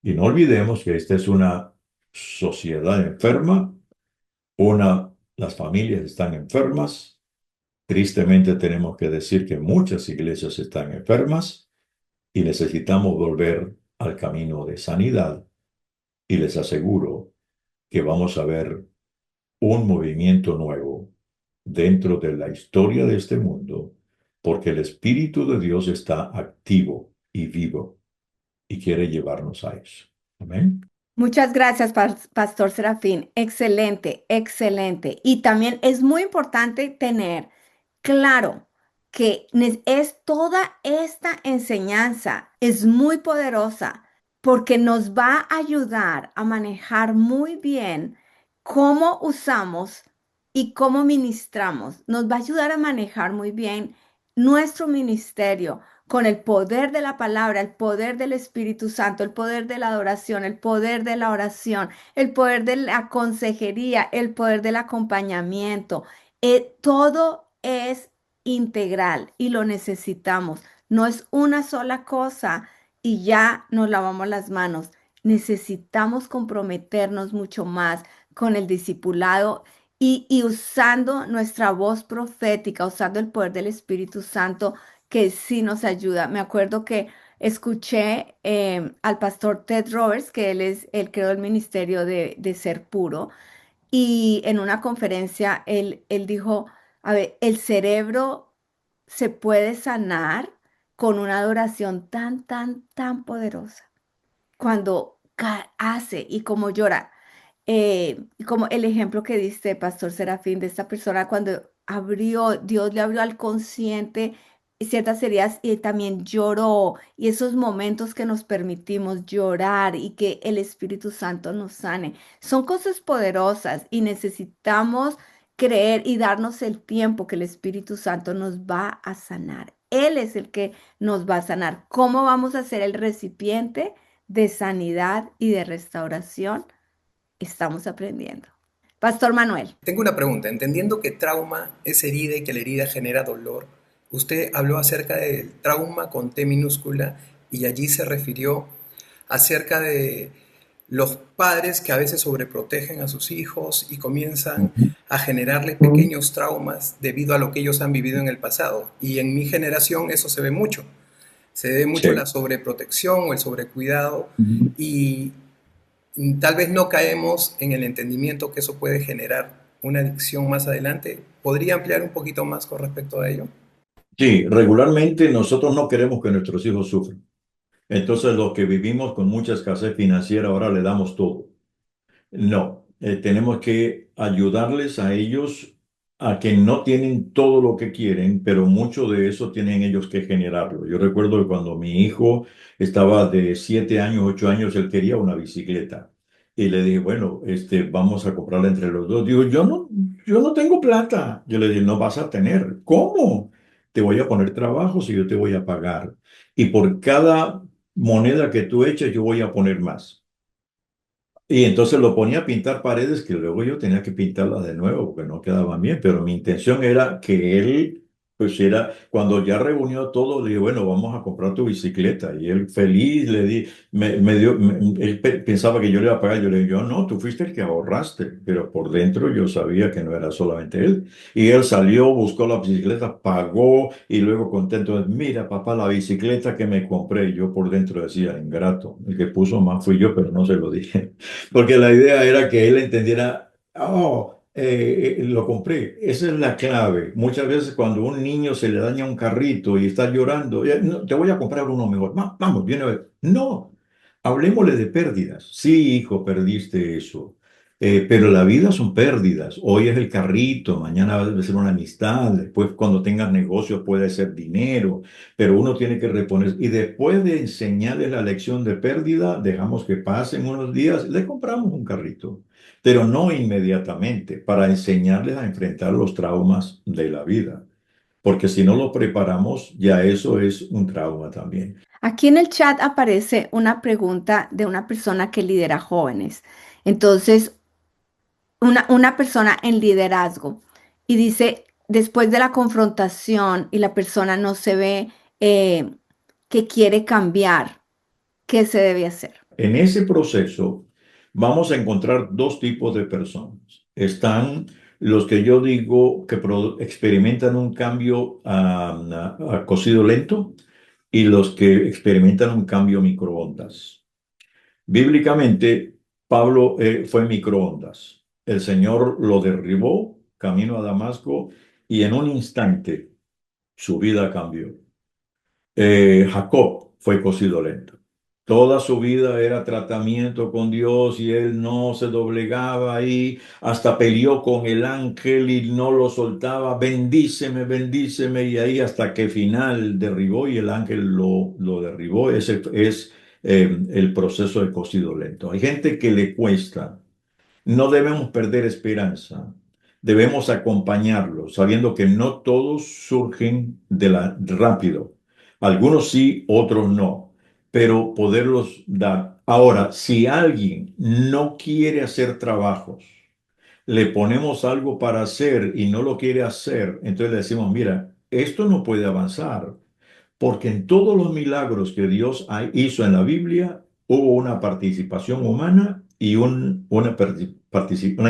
Y no olvidemos que esta es una sociedad enferma, las familias están enfermas. Tristemente tenemos que decir que muchas iglesias están enfermas y necesitamos volver al camino de sanidad. Y les aseguro que vamos a ver un movimiento nuevo dentro de la historia de este mundo, porque el Espíritu de Dios está activo y vivo y quiere llevarnos a eso. Amén. Muchas gracias, Pastor Serafín. Excelente, excelente. Y también es muy importante tener claro que es toda esta enseñanza es muy poderosa porque nos va a ayudar a manejar muy bien cómo usamos y cómo ministramos. Nos va a ayudar a manejar muy bien nuestro ministerio con el poder de la palabra, el poder del Espíritu Santo, el poder de la adoración, el poder de la oración, el poder de la consejería, el poder del acompañamiento. Todo es integral y lo necesitamos. No es una sola cosa y ya nos lavamos las manos. Necesitamos comprometernos mucho más con el discipulado y usando nuestra voz profética, usando el poder del Espíritu Santo que sí nos ayuda. Me acuerdo que escuché al pastor Ted Roberts, que él creó el ministerio de Ser Puro, y en una conferencia él dijo, a ver, el cerebro se puede sanar con una adoración tan, tan, tan poderosa cuando hace y como llora. Como el ejemplo que diste, Pastor Serafín, de esta persona cuando Dios le abrió al consciente ciertas heridas y también lloró. Y esos momentos que nos permitimos llorar y que el Espíritu Santo nos sane, son cosas poderosas y necesitamos creer y darnos el tiempo que el Espíritu Santo nos va a sanar. Él es el que nos va a sanar. ¿Cómo vamos a ser el recipiente de sanidad y de restauración? Estamos aprendiendo. Pastor Manuel. Tengo una pregunta. Entendiendo que trauma es herida y que la herida genera dolor, usted habló acerca del trauma con T minúscula y allí se refirió acerca de los padres que a veces sobreprotegen a sus hijos y comienzan a generarles pequeños traumas debido a lo que ellos han vivido en el pasado. Y en mi generación eso se ve mucho. Se ve mucho la Sí. sobreprotección o el sobrecuidado y tal vez no caemos en el entendimiento que eso puede generar una adicción más adelante. ¿Podría ampliar un poquito más con respecto a ello? Sí, regularmente nosotros no queremos que nuestros hijos sufran. Entonces, los que vivimos con mucha escasez financiera ahora le damos todo. No, tenemos que ayudarles a ellos a que no tienen todo lo que quieren, pero mucho de eso tienen ellos que generarlo. Yo recuerdo que cuando mi hijo estaba de 7 años, 8 años, él quería una bicicleta. Y le dije, bueno, vamos a comprarla entre los dos. Digo, yo no tengo plata. Yo le dije, no vas a tener. ¿Cómo? Te voy a poner trabajos y yo te voy a pagar. Y por cada moneda que tú eches, yo voy a poner más. Y entonces lo ponía a pintar paredes que luego yo tenía que pintarlas de nuevo porque no quedaban bien, pero mi intención era que él, pues era, cuando ya reunió todo, le dije, bueno, vamos a comprar tu bicicleta. Y él feliz le di, me dio, él pensaba que yo le iba a pagar, yo le dije, yo no, tú fuiste el que ahorraste, pero por dentro yo sabía que no era solamente él. Y él salió, buscó la bicicleta, pagó y luego contento, mira papá, la bicicleta que me compré. Y yo por dentro decía, ingrato, el que puso más fui yo, pero no se lo dije. Porque la idea era que él entendiera, oh, lo compré. Esa es la clave. Muchas veces cuando a un niño se le daña un carrito y está llorando, No, te voy a comprar uno mejor. Vamos, viene a ver. No, hablemosle de pérdidas. Sí, hijo, perdiste eso. Pero la vida son pérdidas. Hoy es el carrito, mañana va a ser una amistad, después cuando tengas negocio puede ser dinero, pero uno tiene que reponer. Y después de enseñarles la lección de pérdida, dejamos que pasen unos días, le compramos un carrito, pero no inmediatamente, para enseñarles a enfrentar los traumas de la vida. Porque si no lo preparamos, ya eso es un trauma también. Aquí en el chat aparece una pregunta de una persona que lidera jóvenes. Entonces, una persona en liderazgo y dice, después de la confrontación y la persona no se ve que quiere cambiar, ¿qué se debe hacer? En ese proceso vamos a encontrar dos tipos de personas. Están los que yo digo que experimentan un cambio a cocido lento y los que experimentan un cambio a microondas. Bíblicamente, Pablo fue microondas. El Señor lo derribó camino a Damasco y en un instante su vida cambió. Jacob fue cocido lento. Toda su vida era tratamiento con Dios y él no se doblegaba ahí, hasta peleó con el ángel y no lo soltaba, bendíceme, bendíceme, y ahí hasta que final derribó y el ángel lo derribó. Ese es el proceso de cocido lento. Hay gente que le cuesta. No debemos perder esperanza. Debemos acompañarlos, sabiendo que no todos surgen rápido. Algunos sí, otros no, pero poderlos dar. Ahora, si alguien no quiere hacer trabajos, le ponemos algo para hacer y no lo quiere hacer, entonces le decimos, mira, esto no puede avanzar, porque en todos los milagros que Dios hizo en la Biblia hubo una participación humana y una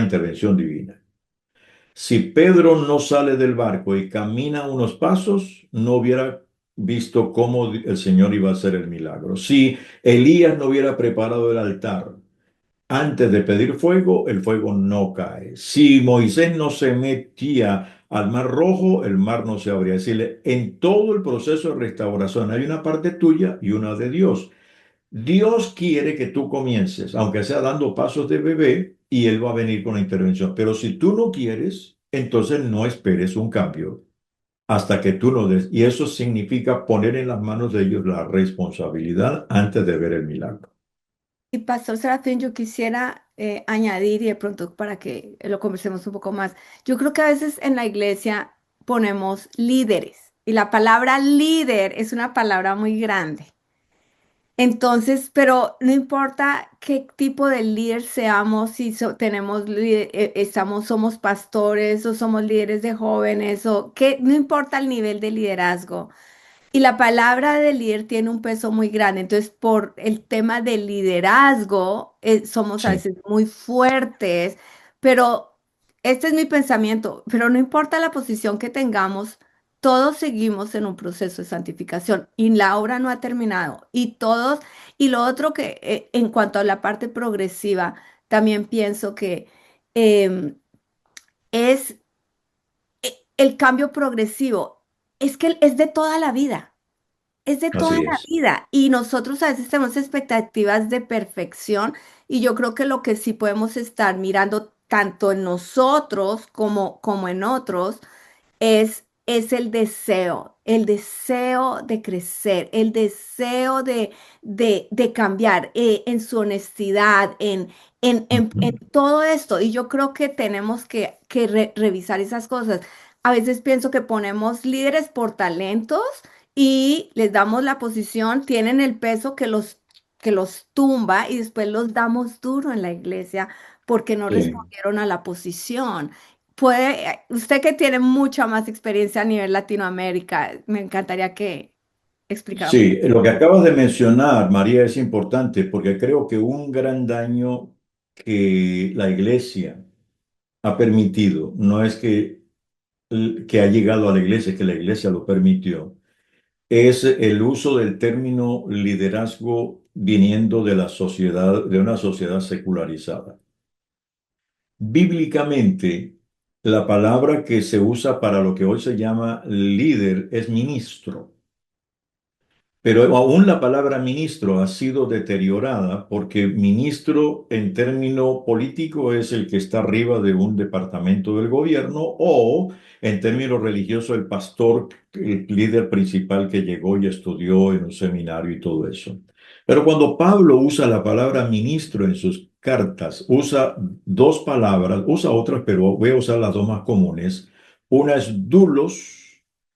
intervención divina. Si Pedro no sale del barco y camina unos pasos, no hubiera visto cómo el Señor iba a hacer el milagro. Si Elías no hubiera preparado el altar antes de pedir fuego, el fuego no cae. Si Moisés no se metía al mar rojo, el mar no se abría. Es decir, en todo el proceso de restauración hay una parte tuya y una de Dios. Dios quiere que tú comiences, aunque sea dando pasos de bebé, y Él va a venir con la intervención. Pero si tú no quieres, entonces no esperes un cambio hasta que tú lo des. Y eso significa poner en las manos de ellos la responsabilidad antes de ver el milagro. Y Pastor Serafín, yo quisiera añadir y de pronto para que lo conversemos un poco más. Yo creo que a veces en la iglesia ponemos líderes y la palabra líder es una palabra muy grande. Entonces, pero no importa qué tipo de líder seamos, si tenemos somos pastores o somos líderes de jóvenes o qué, no importa el nivel de liderazgo. Y la palabra de líder tiene un peso muy grande. Entonces, por el tema del liderazgo, somos a Sí, veces muy fuertes, pero este es mi pensamiento, pero no importa la posición que tengamos, todos seguimos en un proceso de santificación y la obra no ha terminado. Y todos, y lo otro que en cuanto a la parte progresiva, también pienso que em, es el cambio progresivo, es que es de toda la vida. Es de toda así la es. vida y nosotros a veces tenemos expectativas de perfección y yo creo que lo que sí podemos estar mirando tanto en nosotros como en otros es el deseo de crecer, el deseo de cambiar en su honestidad, en Ujú. todo esto. Y yo creo que tenemos que revisar esas cosas. A veces pienso que ponemos líderes por talentos y les damos la posición, tienen el peso que los tumba y después los damos duro en la iglesia porque no Sí. respondieron a la posición. Usted que tiene mucha más experiencia a nivel Latinoamérica, me encantaría que explicara un Sí, poco. lo que acabas de mencionar, María, es importante porque creo que un gran daño que la iglesia ha permitido, no es que ha llegado a la iglesia, es que la iglesia lo permitió, es el uso del término liderazgo viniendo de la sociedad, de una sociedad secularizada. Bíblicamente, la palabra que se usa para lo que hoy se llama líder es ministro. Pero aún la palabra ministro ha sido deteriorada porque ministro en término político es el que está arriba de un departamento del gobierno o en términos religiosos el pastor, el líder principal que llegó y estudió en un seminario y todo eso. Pero cuando Pablo usa la palabra ministro en sus cartas, usa dos palabras, usa otras, pero voy a usar las dos más comunes. Una es doulos,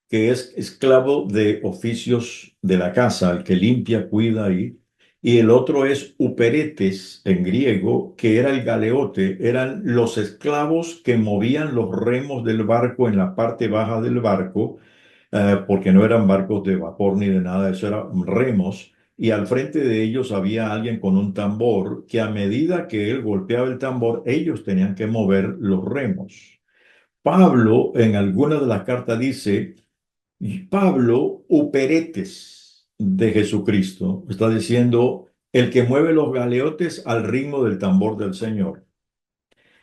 que es esclavo de oficios de la casa, el que limpia, cuida ahí. Y el otro es uperetes en griego, que era el galeote, eran los esclavos que movían los remos del barco en la parte baja del barco, porque no eran barcos de vapor ni de nada, eso eran remos. Y al frente de ellos había alguien con un tambor que a medida que él golpeaba el tambor, ellos tenían que mover los remos. Pablo en alguna de las cartas dice, y Pablo, uperetes de Jesucristo, está diciendo, el que mueve los galeotes al ritmo del tambor del Señor,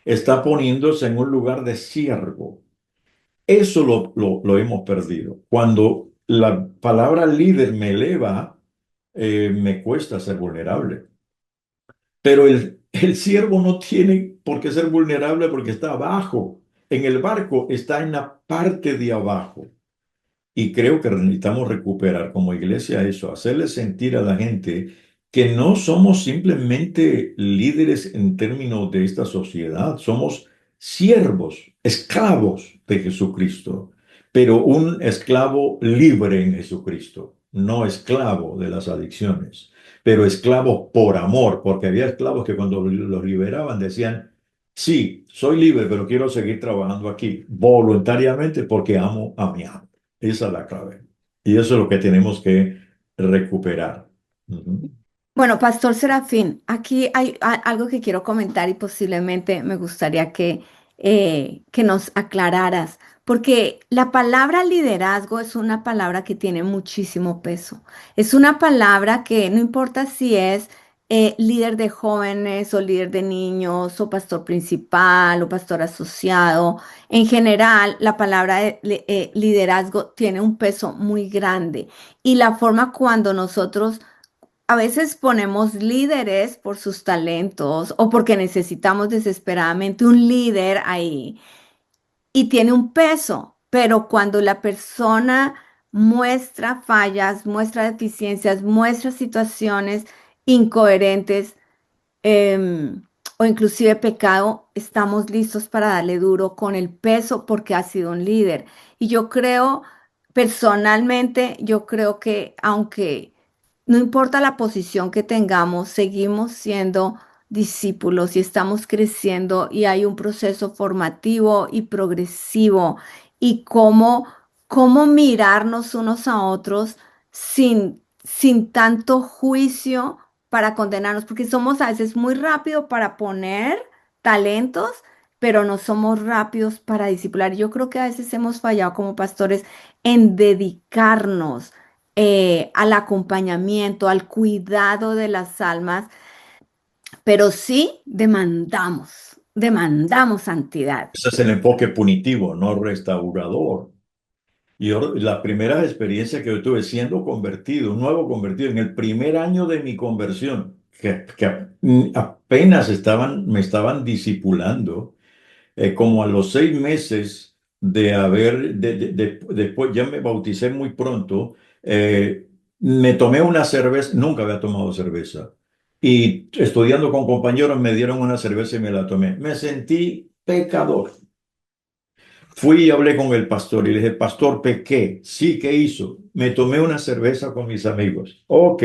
está poniéndose en un lugar de siervo. Eso lo hemos perdido. Cuando la palabra líder me eleva, me cuesta ser vulnerable. Pero el siervo no tiene por qué ser vulnerable porque está abajo. En el barco está en la parte de abajo. Y creo que necesitamos recuperar como iglesia eso, hacerle sentir a la gente que no somos simplemente líderes en términos de esta sociedad, somos siervos, esclavos de Jesucristo, pero un esclavo libre en Jesucristo, no esclavo de las adicciones, pero esclavo por amor, porque había esclavos que cuando los liberaban decían, sí, soy libre, pero quiero seguir trabajando aquí voluntariamente porque amo a mi amo. Esa es la clave. Y eso es lo que tenemos que recuperar. Ujú. Bueno, Pastor Serafín, aquí hay algo que quiero comentar y posiblemente me gustaría que nos aclararas, porque la palabra liderazgo es una palabra que tiene muchísimo peso. Es una palabra que no importa si es líder de jóvenes o líder de niños o pastor principal o pastor asociado, en general la palabra liderazgo tiene un peso muy grande y la forma cuando nosotros a veces ponemos líderes por sus talentos o porque necesitamos desesperadamente un líder ahí y tiene un peso, pero cuando la persona muestra fallas, muestra deficiencias, muestra situaciones incoherentes, em, o inclusive pecado, estamos listos para darle duro con el peso porque ha sido un líder. Y yo creo, personalmente, yo creo que aunque no importa la posición que tengamos, seguimos siendo discípulos y estamos creciendo y hay un proceso formativo y progresivo y cómo mirarnos unos a otros sin tanto juicio para condenarnos, porque somos a veces muy rápido para poner talentos, pero no somos rápidos para discipular. Yo creo que a veces hemos fallado como pastores en dedicarnos al acompañamiento, al cuidado de las almas, pero sí demandamos santidad. Ese es el enfoque punitivo, no restaurador. Yo, la primera experiencia que yo tuve siendo convertido, un nuevo convertido, en el primer año de mi conversión, que apenas me estaban discipulando, como a los 6 meses de haber, después ya me bauticé muy pronto, me tomé una cerveza, nunca había tomado cerveza, y estudiando con compañeros me dieron una cerveza y me la tomé. Me sentí pecador. Fui y hablé con el pastor y le dije, pastor, pequé. Sí, ¿qué hizo? Me tomé una cerveza con mis amigos. Ok,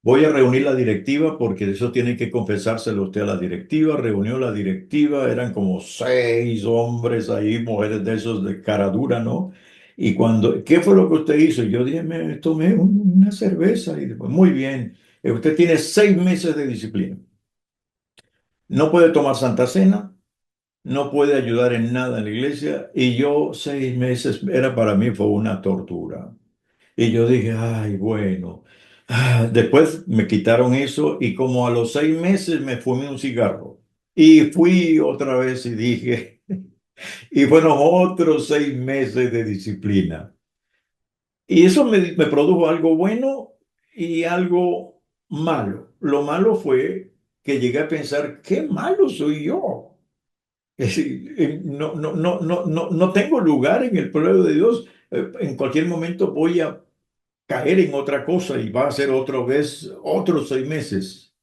voy a reunir la directiva porque eso tiene que confesárselo usted a la directiva. Reunió la directiva, eran como 6 hombres ahí, mujeres de esos de cara dura, ¿no? Y cuando, ¿qué fue lo que usted hizo? Yo dije, me tomé una cerveza y después, muy bien, usted tiene 6 meses de disciplina. No puede tomar Santa Cena, no puede ayudar en nada en la iglesia y yo 6 meses era para mí fue una tortura. Y yo dije, ay, bueno. Después me quitaron eso y como a los 6 meses me fumé un cigarro. Y fui otra vez y dije, y fueron otros 6 meses de disciplina. Y eso me produjo algo bueno y algo malo. Lo malo fue que llegué a pensar, qué malo soy yo. Es decir, no tengo lugar en el pueblo de Dios. En cualquier momento voy a caer en otra cosa y va a ser otra vez otros 6 meses.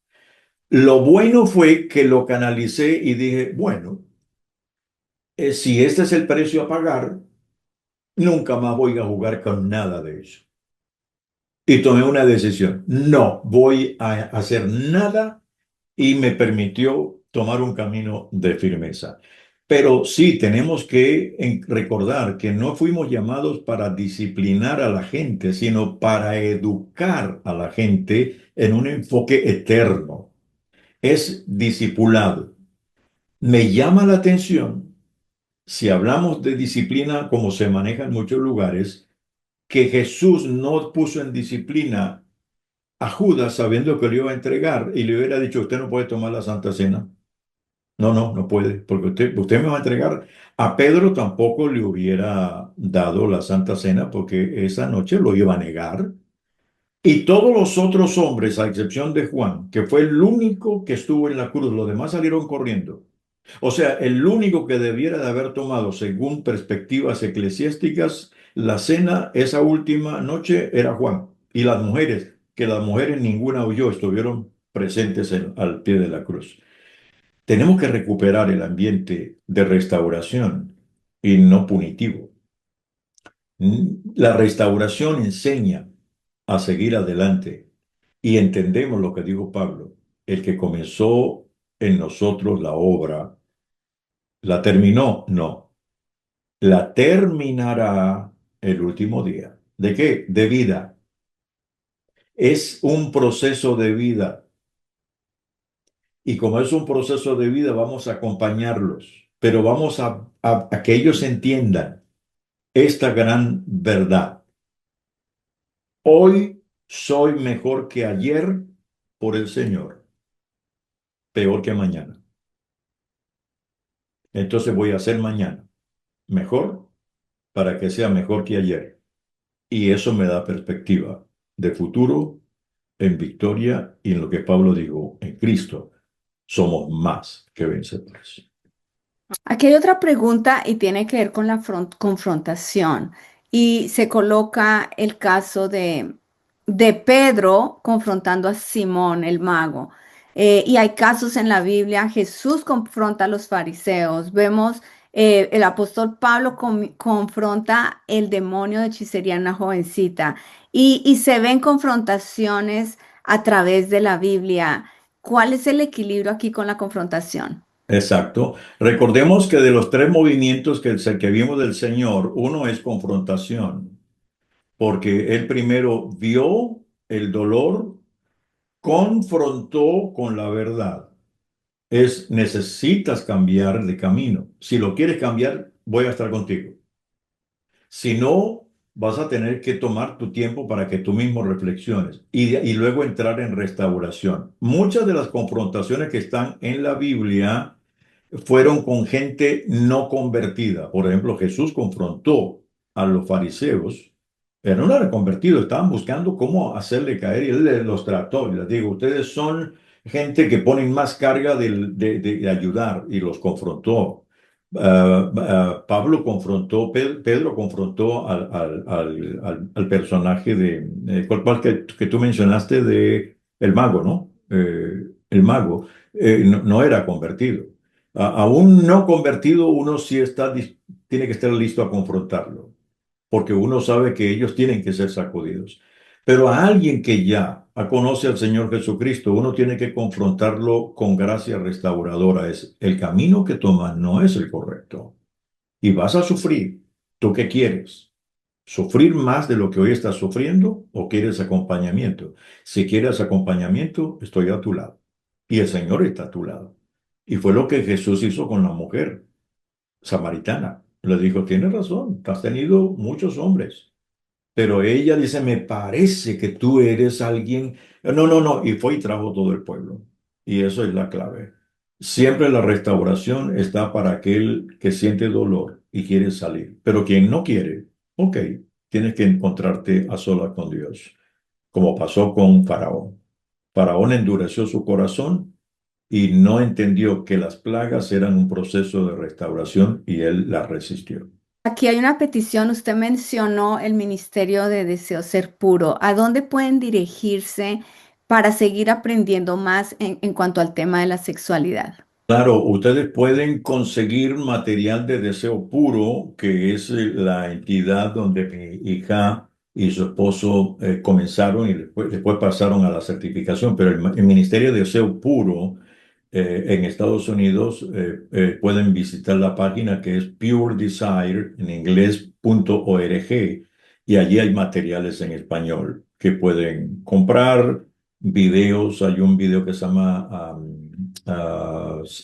Lo bueno fue que lo canalicé y dije, bueno, si este es el precio a pagar, nunca más voy a jugar con nada de eso. Y tomé una decisión. No voy a hacer nada y me permitió tomar un camino de firmeza. Pero sí tenemos que recordar que no fuimos llamados para disciplinar a la gente, sino para educar a la gente en un enfoque eterno. Es discipulado. Me llama la atención, si hablamos de disciplina como se maneja en muchos lugares, que Jesús no puso en disciplina a Judas sabiendo que le iba a entregar y le hubiera dicho, usted no puede tomar la Santa Cena. No, no puede, porque usted me va a entregar. A Pedro tampoco le hubiera dado la Santa Cena porque esa noche lo iba a negar. Y todos los otros hombres, a excepción de Juan, que fue el único que estuvo en la cruz, los demás salieron corriendo. O sea, el único que debiera de haber tomado, según perspectivas eclesiásticas, la cena esa última noche era Juan. Y las mujeres, que las mujeres ninguna huyó, estuvieron presentes al pie de la cruz. Tenemos que recuperar el ambiente de restauración y no punitivo. La restauración enseña a seguir adelante y entendemos lo que dijo Pablo. El que comenzó en nosotros la obra, ¿la terminó? No. La terminará el último día. ¿De qué? De vida. Es un proceso de vida. Y como es un proceso de vida, vamos a acompañarlos, pero vamos a que ellos entiendan esta gran verdad. Hoy soy mejor que ayer por el Señor, peor que mañana. Entonces voy a hacer mañana mejor para que sea mejor que ayer. Y eso me da perspectiva de futuro en victoria y en lo que Pablo dijo, en Cristo somos más que vencedores. Aquí hay otra pregunta y tiene que ver con la confrontación. Y se coloca el caso de Pedro confrontando a Simón, el mago. Y hay casos en la Biblia, Jesús confronta a los fariseos. Vemos el apóstol Pablo confronta el demonio de hechicería en una jovencita. Y se ven confrontaciones a través de la Biblia. ¿Cuál es el equilibrio aquí con la confrontación? Exacto. Recordemos que de los tres movimientos que vimos del Señor, uno es confrontación, porque Él primero vio el dolor, confrontó con la verdad. Necesitas cambiar de camino. Si lo quieres cambiar, voy a estar contigo. Si no, vas a tener que tomar tu tiempo para que tú mismo reflexiones y luego entrar en restauración. Muchas de las confrontaciones que están en la Biblia fueron con gente no convertida. Por ejemplo, Jesús confrontó a los fariseos, pero no eran convertidos, estaban buscando cómo hacerle caer y él los trató. Y les digo, ustedes son gente que ponen más carga de ayudar y los confrontó. Pablo confrontó, Pedro confrontó al personaje ¿cuál que tú mencionaste de el mago, ¿no? El mago no era convertido. A un no convertido uno sí tiene que estar listo a confrontarlo, porque uno sabe que ellos tienen que ser sacudidos. Pero a alguien que ya conoce al Señor Jesucristo, uno tiene que confrontarlo con gracia restauradora. El camino que tomas no es el correcto. Y vas a sufrir. ¿Tú qué quieres? ¿Sufrir más de lo que hoy estás sufriendo o quieres acompañamiento? Si quieres acompañamiento, estoy a tu lado. Y el Señor está a tu lado. Y fue lo que Jesús hizo con la mujer samaritana. Le dijo, tienes razón, has tenido muchos hombres. Pero ella dice, me parece que tú eres alguien. No, no, no. Y fue y trajo todo el pueblo. Y eso es la clave. Siempre la restauración está para aquel que siente dolor y quiere salir. Pero quien no quiere, ok. tienes que encontrarte a solas con Dios, como pasó con Faraón. Faraón endureció su corazón y no entendió que las plagas eran un proceso de restauración y él las resistió. Aquí hay una petición, usted mencionó el Ministerio de Deseo Ser Puro. ¿A dónde pueden dirigirse para seguir aprendiendo más en cuanto al tema de la sexualidad? Claro, ustedes pueden conseguir material de Deseo Puro, que es la entidad donde mi hija y su esposo comenzaron y después pasaron a la certificación, pero el Ministerio de Deseo Puro en Estados Unidos pueden visitar la página que es Pure Desire en inglés.org y allí hay materiales en español que pueden comprar, videos, hay un video que se llama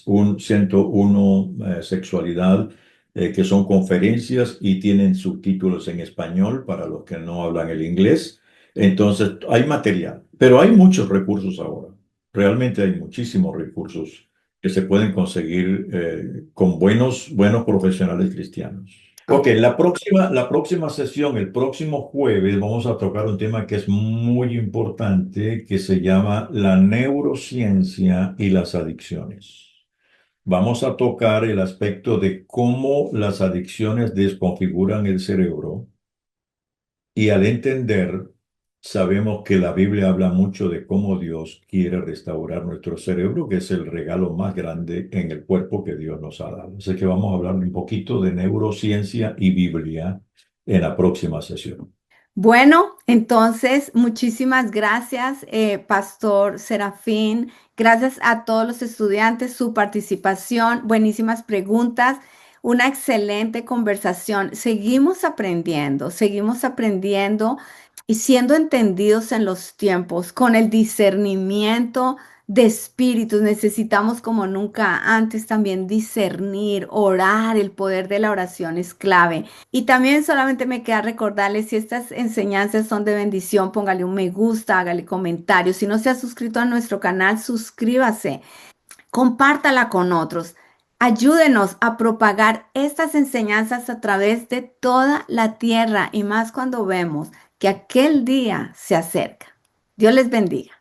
un 101 Sexualidad, que son conferencias y tienen subtítulos en español para los que no hablan el inglés. Entonces, hay material, pero hay muchos recursos ahora. Realmente hay muchísimos recursos que se pueden conseguir con buenos profesionales cristianos. Ok, la próxima sesión, el próximo jueves, vamos a tocar un tema que es muy importante, que se llama la neurociencia y las adicciones. Vamos a tocar el aspecto de cómo las adicciones desconfiguran el cerebro y al entender, sabemos que la Biblia habla mucho de cómo Dios quiere restaurar nuestro cerebro, que es el regalo más grande en el cuerpo que Dios nos ha dado. Así que vamos a hablar un poquito de neurociencia y Biblia en la próxima sesión. Bueno, entonces muchísimas gracias, Pastor Serafín. Gracias a todos los estudiantes, su participación, buenísimas preguntas, una excelente conversación. Seguimos aprendiendo y siendo entendidos en los tiempos, con el discernimiento de espíritus. Necesitamos como nunca antes también discernir, orar. El poder de la oración es clave. Y también solamente me queda recordarles, si estas enseñanzas son de bendición, póngale un me gusta, hágale comentarios. Si no se ha suscrito a nuestro canal, suscríbase, compártala con otros. Ayúdenos a propagar estas enseñanzas a través de toda la tierra y más cuando vemos que aquel día se acerca. Dios les bendiga.